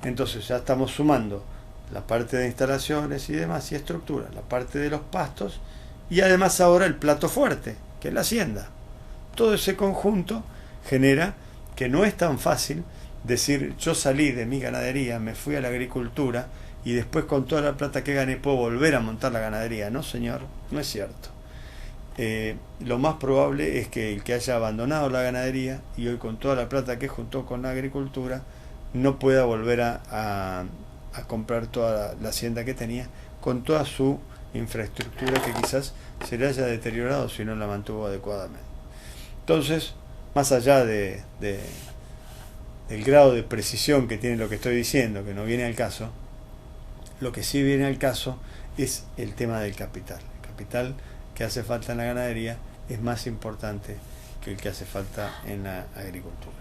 Speaker 1: Entonces ya estamos sumando la parte de instalaciones y demás y estructura, la parte de los pastos y además ahora el plato fuerte, que es la hacienda. Todo ese conjunto genera que no es tan fácil decir yo salí de mi ganadería, me fui a la agricultura y después con toda la plata que gané puedo volver a montar la ganadería. No, señor, no es cierto. Lo más probable es que el que haya abandonado la ganadería y hoy con toda la plata que juntó con la agricultura no pueda volver a comprar toda la hacienda que tenía con toda su infraestructura que quizás se le haya deteriorado si no la mantuvo adecuadamente. Entonces, más allá del grado de precisión que tiene lo que estoy diciendo, que no viene al caso, lo que sí viene al caso es el tema del capital. El capital que hace falta en la ganadería es más importante que el que hace falta en la agricultura.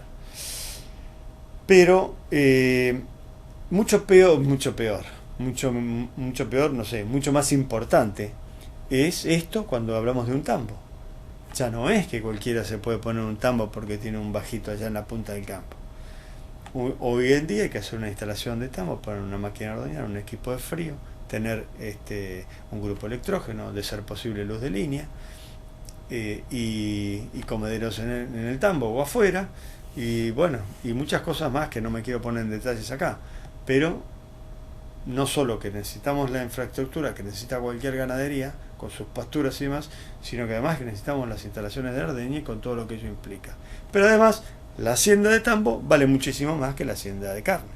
Speaker 1: Pero mucho peor, mucho peor, no sé, mucho más importante es esto cuando hablamos de un tambo. Ya no es que cualquiera se puede poner un tambo porque tiene un bajito allá en la punta del campo. Hoy en día hay que hacer una instalación de tambo, poner una máquina de ordeñar, un equipo de frío, tener un grupo electrógeno, de ser posible luz de línea, y comederos en el tambo o afuera, y bueno, y muchas cosas más que no me quiero poner en detalles acá. Pero no solo que necesitamos la infraestructura que necesita cualquier ganadería con sus pasturas y demás, sino que además que necesitamos las instalaciones de ordeña y con todo lo que ello implica. Pero además la hacienda de tambo vale muchísimo más que la hacienda de carne.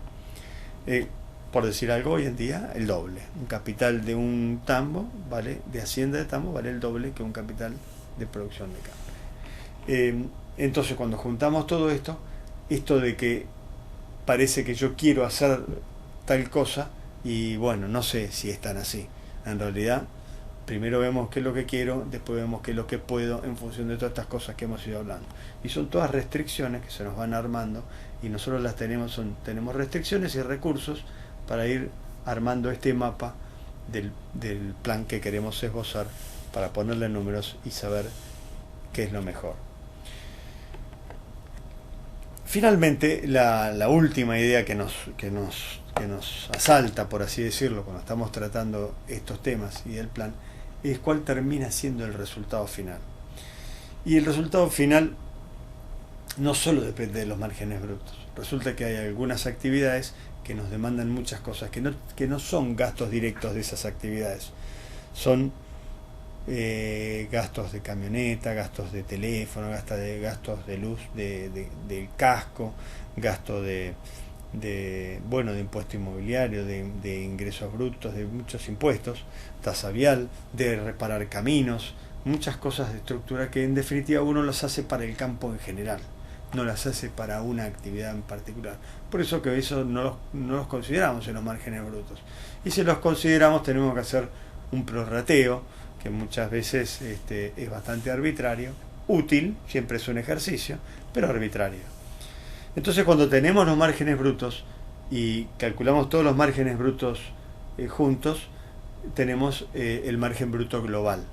Speaker 1: Por decir algo, hoy en día el doble. Un capital de un tambo vale, de hacienda de tambo, vale el doble que un capital de producción de carne. Entonces cuando juntamos todo esto de que parece que yo quiero hacer tal cosa, y bueno, no sé si es tan así. En realidad, primero vemos qué es lo que quiero, después vemos qué es lo que puedo en función de todas estas cosas que hemos ido hablando. Y son todas restricciones que se nos van armando, y nosotros las tenemos restricciones y recursos para ir armando este mapa del plan que queremos esbozar, para ponerle números y saber qué es lo mejor. Finalmente, la última idea que nos asalta, por así decirlo, cuando estamos tratando estos temas y el plan, es cuál termina siendo el resultado final. Y el resultado final no solo depende de los márgenes brutos. Resulta que hay algunas actividades que nos demandan muchas cosas, que no son gastos directos de esas actividades. Son gastos de camioneta, gastos de teléfono, gastos de luz del casco, gasto de impuesto inmobiliario, de ingresos brutos, de muchos impuestos, tasa vial, de reparar caminos, muchas cosas de estructura que en definitiva uno las hace para el campo en general, no las hace para una actividad en particular. Por eso que eso no los consideramos en los márgenes brutos. Y si los consideramos tenemos que hacer un prorrateo, que muchas veces es bastante arbitrario, útil, siempre es un ejercicio, pero arbitrario. Entonces cuando tenemos los márgenes brutos y calculamos todos los márgenes brutos juntos, tenemos el margen bruto global.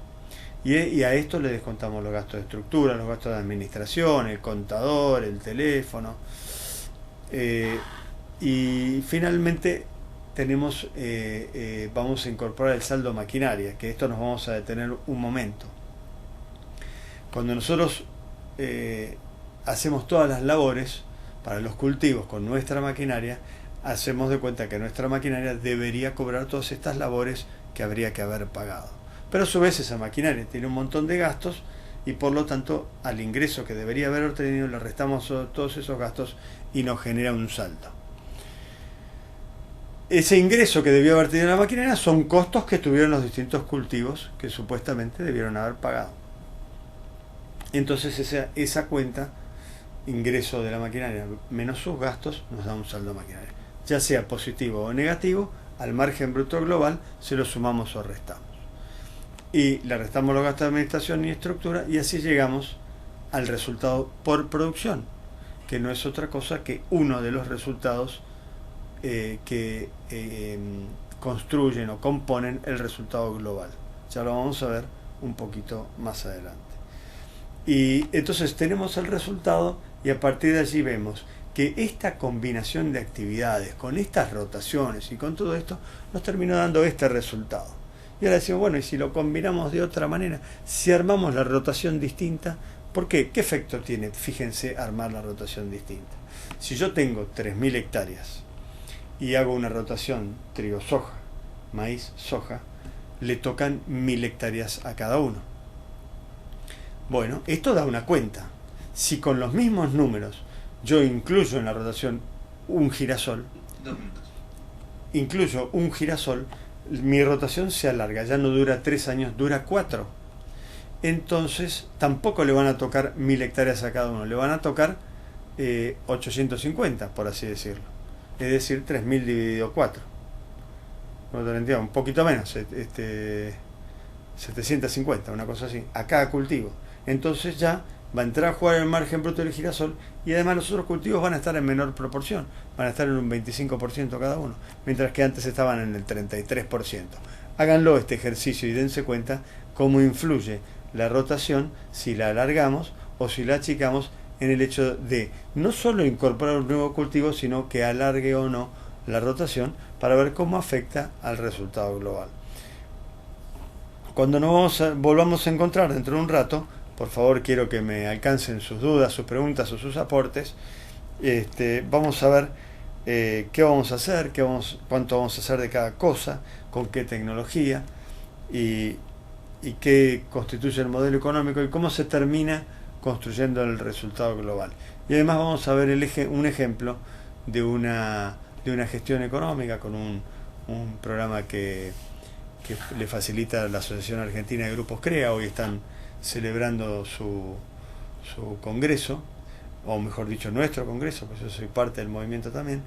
Speaker 1: Y a esto le descontamos los gastos de estructura, los gastos de administración, el contador, el teléfono. Y finalmente tenemos, vamos a incorporar el saldo maquinaria, que esto nos vamos a detener un momento. Cuando nosotros hacemos todas las labores para los cultivos con nuestra maquinaria, hacemos de cuenta que nuestra maquinaria debería cobrar todas estas labores que habría que haber pagado. Pero a su vez esa maquinaria tiene un montón de gastos y por lo tanto al ingreso que debería haber obtenido le restamos todos esos gastos y nos genera un saldo. Ese ingreso que debió haber tenido la maquinaria son costos que tuvieron los distintos cultivos que supuestamente debieron haber pagado. Entonces esa cuenta, ingreso de la maquinaria menos sus gastos, nos da un saldo maquinario. Ya sea positivo o negativo, al margen bruto global se lo sumamos o restamos. Y le restamos los gastos de administración y estructura y así llegamos al resultado por producción, que no es otra cosa que uno de los resultados que construyen o componen el resultado global. Ya lo vamos a ver un poquito más adelante. Y entonces tenemos el resultado y a partir de allí vemos que esta combinación de actividades, con estas rotaciones y con todo esto, nos terminó dando este resultado. Y ahora decimos, bueno, y si lo combinamos de otra manera, si armamos la rotación distinta, ¿por qué? ¿Qué efecto tiene? Fíjense, armar la rotación distinta. Si yo tengo 3.000 hectáreas y hago una rotación trigo-soja, maíz-soja, le tocan 1.000 hectáreas a cada uno. Bueno, esto da una cuenta. Si con los mismos números yo incluyo en la rotación un girasol, incluyo un girasol, mi rotación se alarga, ya no dura 3 años, dura 4. Entonces tampoco le van a tocar 1.000 hectáreas a cada uno, le van a tocar 850, por así decirlo. Es decir, 3.000 dividido 4. Un poquito menos, 750, una cosa así, a cada cultivo. Entonces ya va a entrar a jugar el margen bruto del girasol y además los otros cultivos van a estar en menor proporción, van a estar en un 25% cada uno, mientras que antes estaban en el 33%. Háganlo este ejercicio y dense cuenta cómo influye la rotación si la alargamos o si la achicamos en el hecho de no solo incorporar un nuevo cultivo, sino que alargue o no la rotación para ver cómo afecta al resultado global. Cuando nos volvamos a encontrar dentro de un rato, por favor quiero que me alcancen sus dudas, sus preguntas o sus aportes. Vamos a ver qué vamos a hacer, cuánto vamos a hacer de cada cosa, con qué tecnología y qué constituye el modelo económico y cómo se termina construyendo el resultado global. Y además vamos a ver un ejemplo de una gestión económica con un programa que le facilita la Asociación Argentina de Grupos CREA. Hoy están celebrando su congreso, o mejor dicho, nuestro congreso, pues yo soy parte del movimiento también,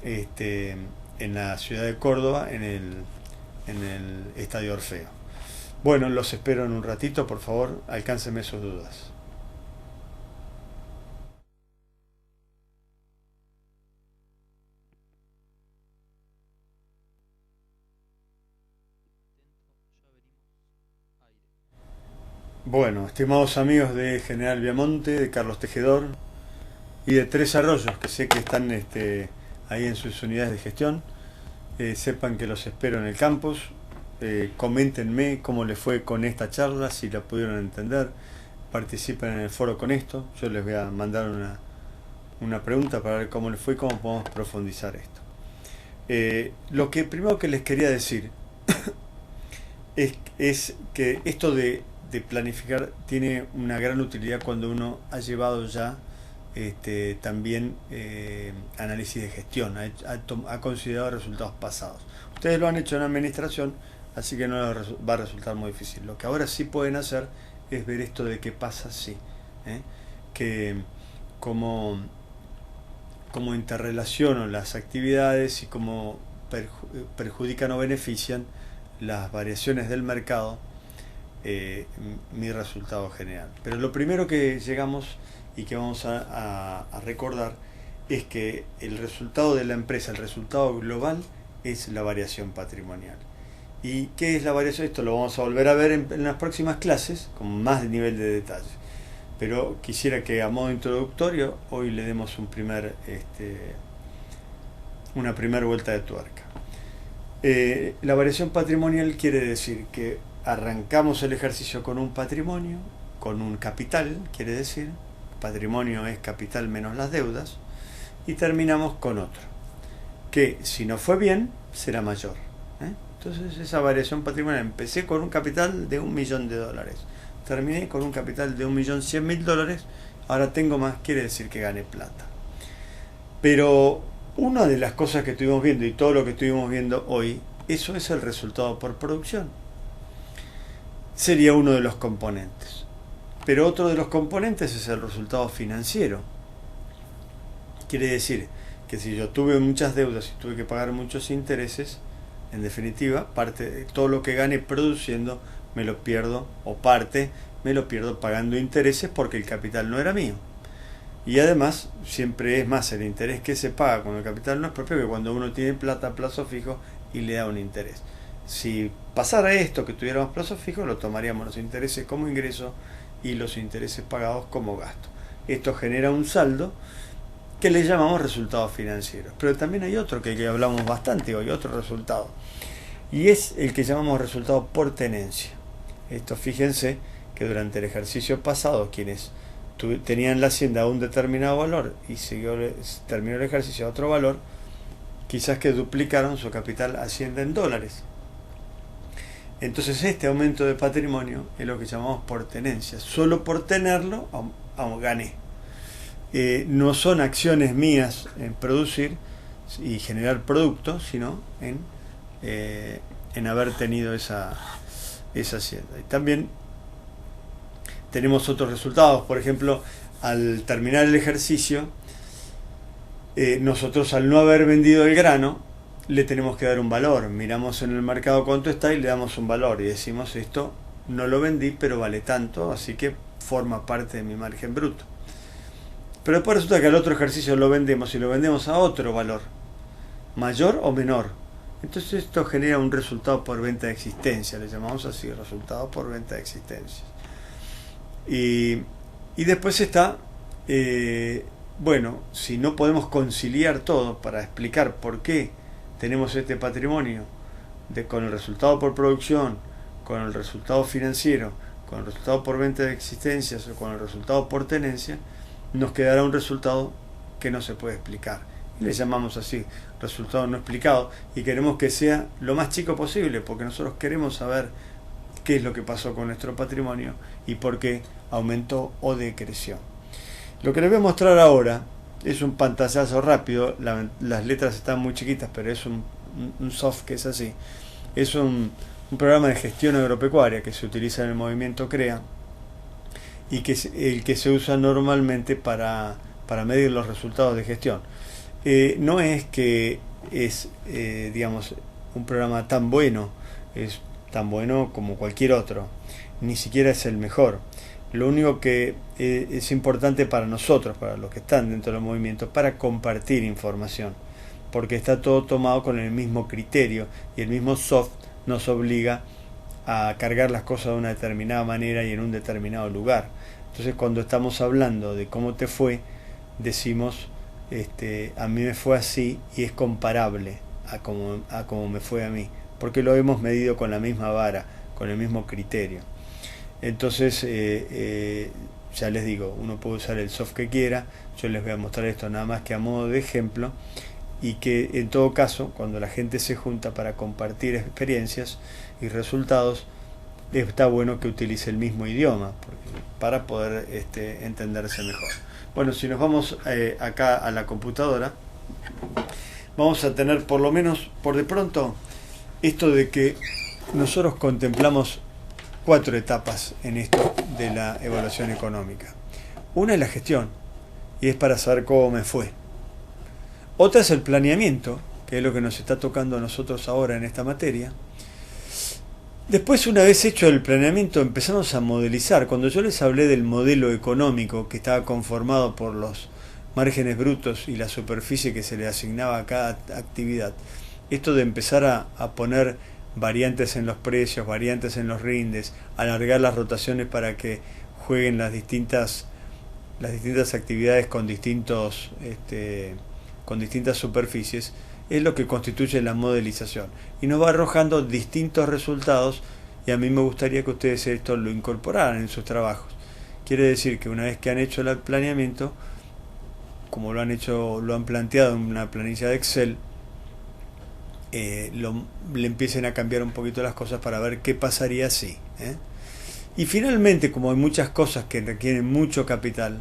Speaker 1: en la ciudad de Córdoba, en el Estadio Orfeo. Bueno, los espero en un ratito, por favor, alcáncenme sus dudas. Bueno, estimados amigos de General Viamonte, de Carlos Tejedor y de Tres Arroyos, que sé que están ahí en sus unidades de gestión, sepan que los espero en el campus. Coméntenme cómo les fue con esta charla, si la pudieron entender, participen en el foro con esto. Yo les voy a mandar una pregunta para ver cómo les fue y cómo podemos profundizar esto. Lo que primero que les quería decir es que esto de planificar tiene una gran utilidad cuando uno ha llevado ya también análisis de gestión, ha considerado resultados pasados. Ustedes lo han hecho en administración, así que no les va a resultar muy difícil. Lo que ahora sí pueden hacer es ver esto de qué pasa si, que cómo interrelacionan las actividades y cómo perjudican o benefician las variaciones del mercado mi resultado general. Pero lo primero que llegamos y que vamos a recordar es que el resultado de la empresa, el resultado global, es la variación patrimonial. ¿Y qué es la variación? Esto lo vamos a volver a ver en las próximas clases con más nivel de detalle, pero quisiera que a modo introductorio hoy le demos una primera vuelta de tuerca. La variación patrimonial quiere decir que arrancamos el ejercicio con un patrimonio, con un capital, quiere decir, patrimonio es capital menos las deudas, y terminamos con otro, que si no fue bien, será mayor. Entonces esa variación patrimonial, empecé con un capital de $1.000.000, terminé con un capital de $1.100.000, ahora tengo más, quiere decir que gané plata. Pero una de las cosas que estuvimos viendo y todo lo que estuvimos viendo hoy, eso es el resultado por producción. Sería uno de los componentes. Pero otro de los componentes es el resultado financiero. Quiere decir que si yo tuve muchas deudas y tuve que pagar muchos intereses, en definitiva, parte de todo lo que gane produciendo me lo pierdo, o parte me lo pierdo pagando intereses porque el capital no era mío. Y además, siempre es más el interés que se paga cuando el capital no es propio que cuando uno tiene plata a plazo fijo y le da un interés. Si pasara esto, que tuviéramos plazo fijo, lo tomaríamos los intereses como ingreso y los intereses pagados como gasto. Esto genera un saldo que le llamamos resultados financieros. Pero también hay otro que hablamos bastante hoy, otro resultado. Y es el que llamamos resultado por tenencia. Esto, fíjense que durante el ejercicio pasado, quienes tenían la hacienda a un determinado valor y terminó el ejercicio a otro valor, quizás que duplicaron su capital hacienda en dólares. Entonces este aumento de patrimonio es lo que llamamos por tenencia. Solo por tenerlo gané. No son acciones mías en producir y generar productos, sino en haber tenido esa hacienda. Y también tenemos otros resultados. Por ejemplo, al terminar el ejercicio, nosotros al no haber vendido el grano, le tenemos que dar un valor. Miramos en el mercado cuánto está y le damos un valor y decimos, esto no lo vendí pero vale tanto, así que forma parte de mi margen bruto. Pero después resulta que al otro ejercicio lo vendemos y lo vendemos a otro valor, mayor o menor. Entonces esto genera un resultado por venta de existencia, le llamamos así, resultado por venta de existencias. Y después está, bueno, si no podemos conciliar todo para explicar por qué tenemos este patrimonio con el resultado por producción, con el resultado financiero, con el resultado por venta de existencias o con el resultado por tenencia, nos quedará un resultado que no se puede explicar. Y le llamamos así, resultado no explicado, y queremos que sea lo más chico posible, porque nosotros queremos saber qué es lo que pasó con nuestro patrimonio y por qué aumentó o decreció. Lo que les voy a mostrar ahora es un pantallazo rápido, las letras están muy chiquitas, pero es un soft que es así. Es un programa de gestión agropecuaria que se utiliza en el movimiento CREA y que es el que se usa normalmente para medir los resultados de gestión. No es que es, digamos, un programa tan bueno, es tan bueno como cualquier otro, ni siquiera es el mejor. Lo único que es importante para nosotros, para los que están dentro del movimiento, para compartir información, porque está todo tomado con el mismo criterio y el mismo soft nos obliga a cargar las cosas de una determinada manera y en un determinado lugar. Entonces, cuando estamos hablando de cómo te fue, decimos, a mí me fue así, y es comparable a cómo me fue a mí, porque lo hemos medido con la misma vara, con el mismo criterio. Entonces, ya les digo, uno puede usar el soft que quiera. Yo les voy a mostrar esto nada más que a modo de ejemplo, y que en todo caso, cuando la gente se junta para compartir experiencias y resultados, está bueno que utilice el mismo idioma para poder entenderse mejor. Bueno, si nos vamos acá a la computadora, vamos a tener por lo menos, por de pronto, esto de que nosotros contemplamos 4 etapas en esto de la evaluación económica. Una es la gestión, y es para saber cómo me fue. Otra es el planeamiento, que es lo que nos está tocando a nosotros ahora en esta materia. Después, una vez hecho el planeamiento, empezamos a modelizar. Cuando yo les hablé del modelo económico, que estaba conformado por los márgenes brutos y la superficie que se le asignaba a cada actividad, esto de empezar a poner variantes en los precios, variantes en los rindes, alargar las rotaciones para que jueguen las distintas actividades con distintas superficies, es lo que constituye la modelización, y nos va arrojando distintos resultados, y a mí me gustaría que ustedes esto lo incorporaran en sus trabajos. Quiere decir que una vez que han hecho el planeamiento, como lo han planteado en una planilla de Excel, le empiecen a cambiar un poquito las cosas para ver qué pasaría si. Y finalmente, como hay muchas cosas que requieren mucho capital,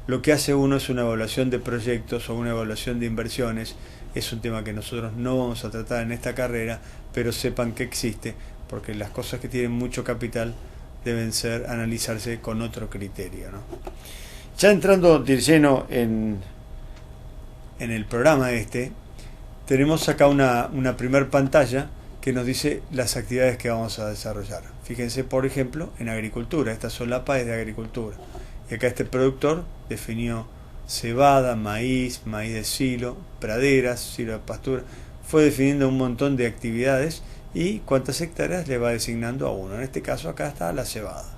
Speaker 1: lo que hace uno es una evaluación de proyectos o una evaluación de inversiones. Es un tema que nosotros no vamos a tratar en esta carrera, pero sepan que existe, porque las cosas que tienen mucho capital deben analizarse con otro criterio, ¿no? Ya entrando de lleno en el programa tenemos acá una primer pantalla que nos dice las actividades que vamos a desarrollar. Fíjense, por ejemplo, en agricultura. Estas son las PAEs de agricultura. Y acá este productor definió cebada, maíz de silo, praderas, silo de pastura. Fue definiendo un montón de actividades y cuántas hectáreas le va designando a uno. En este caso acá está la cebada.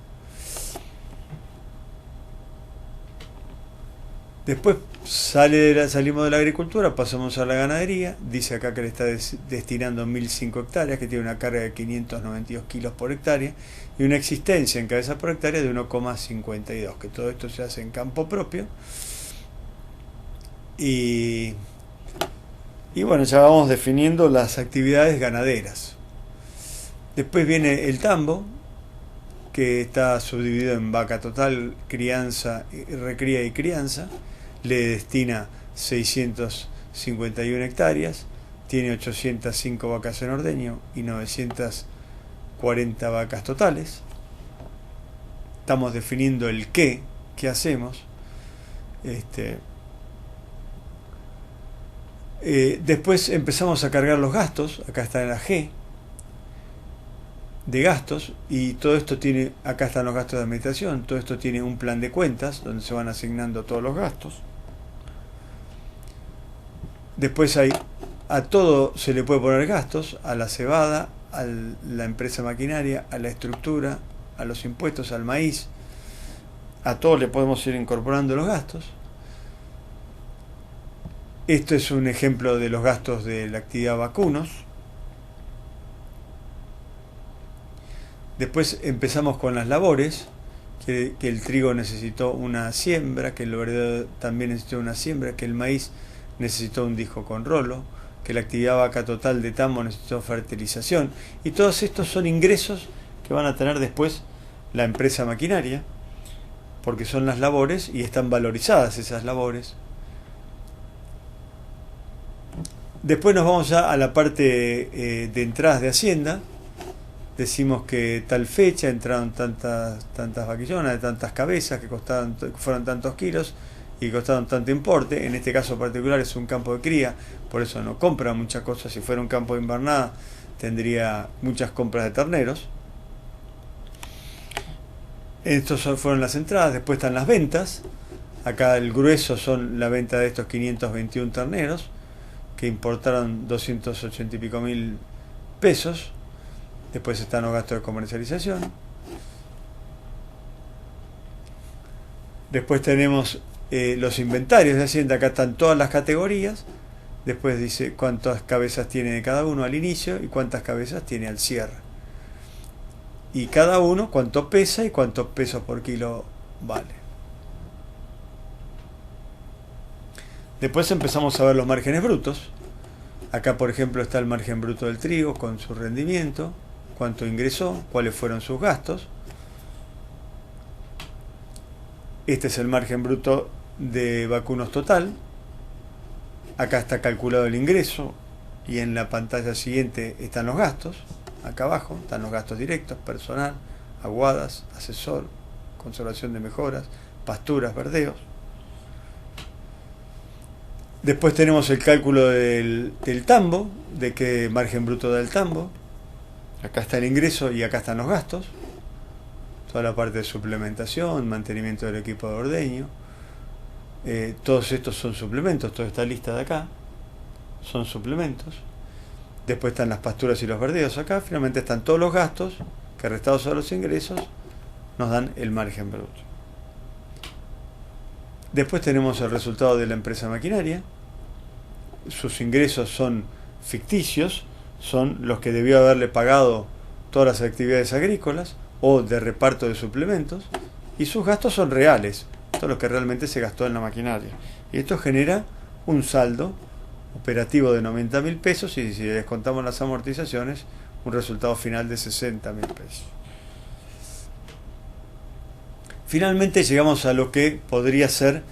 Speaker 1: Después salimos de la agricultura, pasamos a la ganadería. Dice acá que le está destinando 1.005 hectáreas, que tiene una carga de 592 kilos por hectárea y una existencia en cabeza por hectárea de 1,52, que todo esto se hace en campo propio. Y bueno, ya vamos definiendo las actividades ganaderas. Después viene el tambo, que está subdividido en vaca total, crianza, recría y crianza. Le destina 651 hectáreas, tiene 805 vacas en ordeño y 940 vacas totales. Estamos definiendo el qué hacemos. Después empezamos a cargar los gastos. Acá está en la G. de gastos, y todo esto tiene, acá están los gastos de administración, todo esto tiene un plan de cuentas donde se van asignando todos los gastos. Después a todo se le puede poner gastos, a la cebada, a la empresa maquinaria, a la estructura, a los impuestos, al maíz, a todo le podemos ir incorporando los gastos. Esto es un ejemplo de los gastos de la actividad vacunos. Después empezamos con las labores, que el trigo necesitó una siembra, que el verdeo también necesitó una siembra, que el maíz necesitó un disco con rolo, que la actividad vaca total de tambo necesitó fertilización, y todos estos son ingresos que van a tener después la empresa maquinaria, porque son las labores y están valorizadas esas labores. Después nos vamos ya a la parte de entradas de Hacienda. Decimos que tal fecha entraron tantas vaquillonas de tantas cabezas que fueron tantos kilos y costaron tanto importe. En este caso particular es un campo de cría, por eso no compra muchas cosas. Si fuera un campo de invernada tendría muchas compras de terneros. Estos fueron las entradas. Después están las ventas. Acá el grueso son la venta de estos 521 terneros que importaron 280 y pico mil pesos. Después están los gastos de comercialización. Después tenemos los inventarios de Hacienda. Acá están todas las categorías. Después dice cuántas cabezas tiene de cada uno al inicio y cuántas cabezas tiene al cierre. Y cada uno cuánto pesa y cuántos pesos por kilo vale. Después empezamos a ver los márgenes brutos. Acá por ejemplo está el margen bruto del trigo con su rendimiento, cuánto ingresó, cuáles fueron sus gastos. Este es el margen bruto de vacunos total. Acá está calculado el ingreso y en la pantalla siguiente están los gastos. Acá abajo están los gastos directos, personal, aguadas, asesor, conservación de mejoras, pasturas, verdeos. Después tenemos el cálculo del tambo, de qué margen bruto da el tambo. Acá está el ingreso y acá están los gastos. Toda la parte de suplementación, mantenimiento del equipo de ordeño. Todos estos son suplementos, toda esta lista de acá son suplementos. Después están las pasturas y los verdeos acá. Finalmente están todos los gastos que restados a los ingresos nos dan el margen bruto. Después tenemos el resultado de la empresa maquinaria. Sus ingresos son ficticios, son los que debió haberle pagado todas las actividades agrícolas o de reparto de suplementos, y sus gastos son reales, todo lo que realmente se gastó en la maquinaria. Y esto genera un saldo operativo de 90.000 pesos y si descontamos las amortizaciones, un resultado final de 60.000 pesos. Finalmente llegamos a lo que podría ser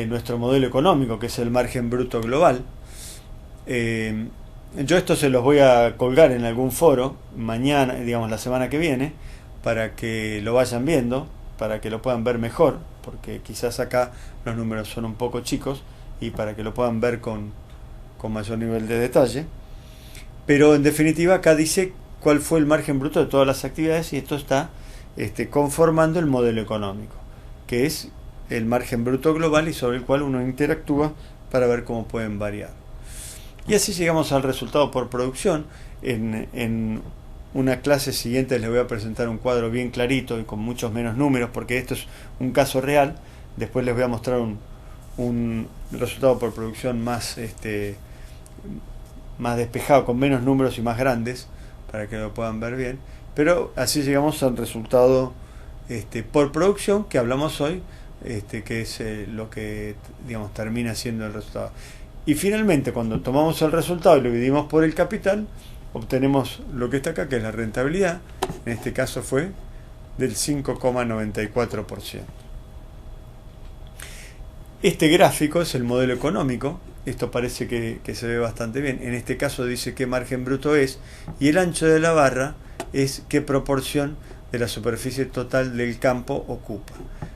Speaker 1: nuestro modelo económico, que es el margen bruto global. Yo esto se los voy a colgar en algún foro mañana, digamos la semana que viene, para que lo vayan viendo, para que lo puedan ver mejor, porque quizás acá los números son un poco chicos y para que lo puedan ver con mayor nivel de detalle. Pero en definitiva acá dice cuál fue el margen bruto de todas las actividades y esto está conformando el modelo económico, que es el margen bruto global y sobre el cual uno interactúa para ver cómo pueden variar. Y así llegamos al resultado por producción. En una clase siguiente les voy a presentar un cuadro bien clarito y con muchos menos números, porque esto es un caso real. Después les voy a mostrar un resultado por producción más despejado, con menos números y más grandes, para que lo puedan ver bien. Pero así llegamos al resultado por producción que hablamos hoy, que es lo que digamos termina siendo el resultado. Y finalmente, cuando tomamos el resultado y lo dividimos por el capital, obtenemos lo que está acá, que es la rentabilidad. En este caso fue del 5,94%. Este gráfico es el modelo económico. Esto parece que se ve bastante bien. En este caso dice qué margen bruto es, y el ancho de la barra es qué proporción de la superficie total del campo ocupa.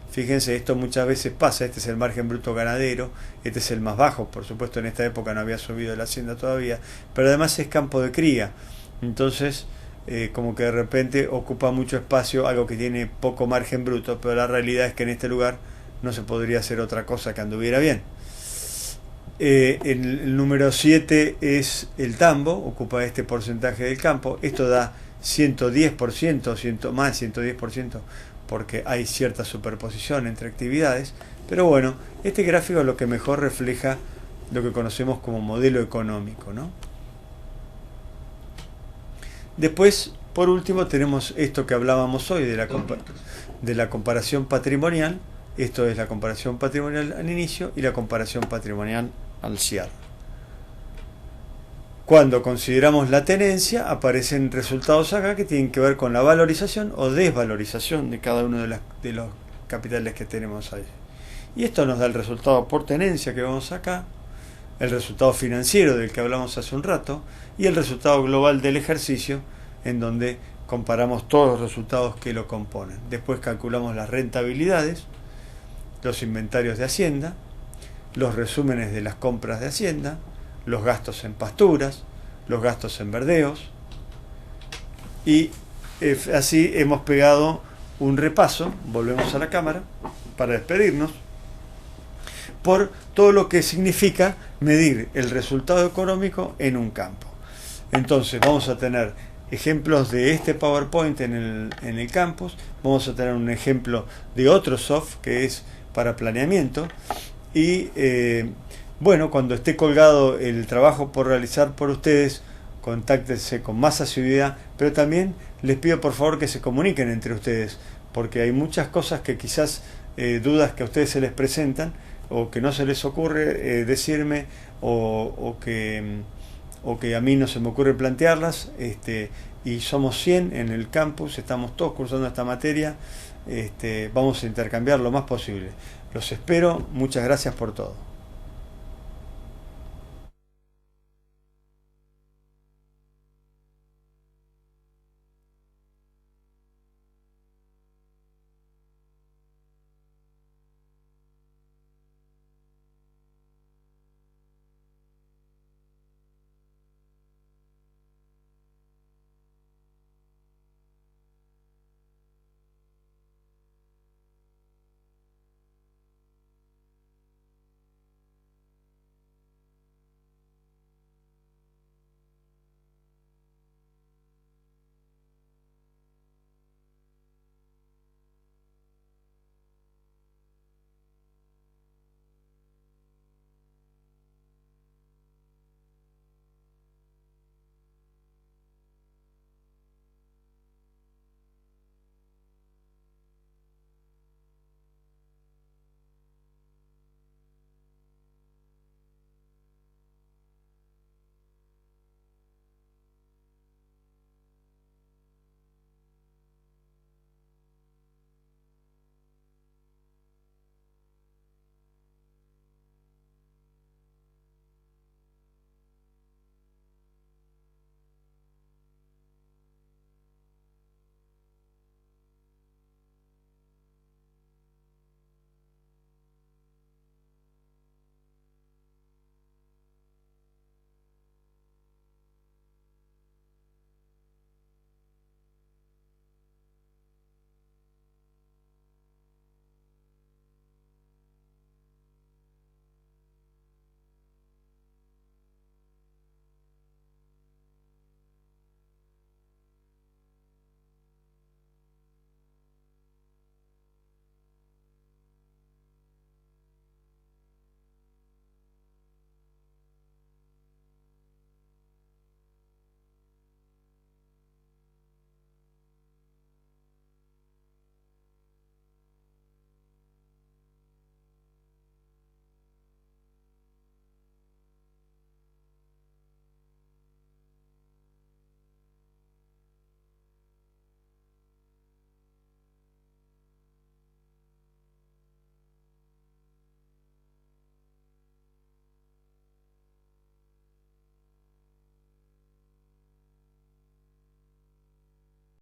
Speaker 1: Fíjense, esto muchas veces pasa. Este es el margen bruto ganadero, este es el más bajo, por supuesto en esta época no había subido la hacienda todavía, pero además es campo de cría. Entonces como que de repente ocupa mucho espacio algo que tiene poco margen bruto, pero la realidad es que en este lugar no se podría hacer otra cosa que anduviera bien. El número 7 es el tambo, ocupa este porcentaje del campo. Esto da 110%, más 110%, porque hay cierta superposición entre actividades. Pero bueno, este gráfico es lo que mejor refleja lo que conocemos como modelo económico, ¿no? Después, por último, tenemos esto que hablábamos hoy de la comparación patrimonial. Esto es la comparación patrimonial al inicio y la comparación patrimonial al cierre. Cuando consideramos la tenencia, aparecen resultados acá que tienen que ver con la valorización o desvalorización de cada uno de los capitales que tenemos ahí. Y esto nos da el resultado por tenencia que vemos acá, el resultado financiero del que hablamos hace un rato y el resultado global del ejercicio, en donde comparamos todos los resultados que lo componen. Después calculamos las rentabilidades, los inventarios de Hacienda, los resúmenes de las compras de Hacienda, los gastos en pasturas, los gastos en verdeos, y así hemos pegado un repaso, volvemos a la cámara para despedirnos, por todo lo que significa medir el resultado económico en un campo. Entonces vamos a tener ejemplos de este PowerPoint en el campus, vamos a tener un ejemplo de otro soft que es para planeamiento, y bueno, cuando esté colgado el trabajo por realizar por ustedes, contáctense con más asiduidad, pero también les pido por favor que se comuniquen entre ustedes, porque hay muchas cosas que quizás, dudas que a ustedes se les presentan, o que no se les ocurre decirme, o que a mí no se me ocurre plantearlas, y somos 100 en el campus, estamos todos cursando esta materia, vamos a intercambiar lo más posible. Los espero, muchas gracias por todo.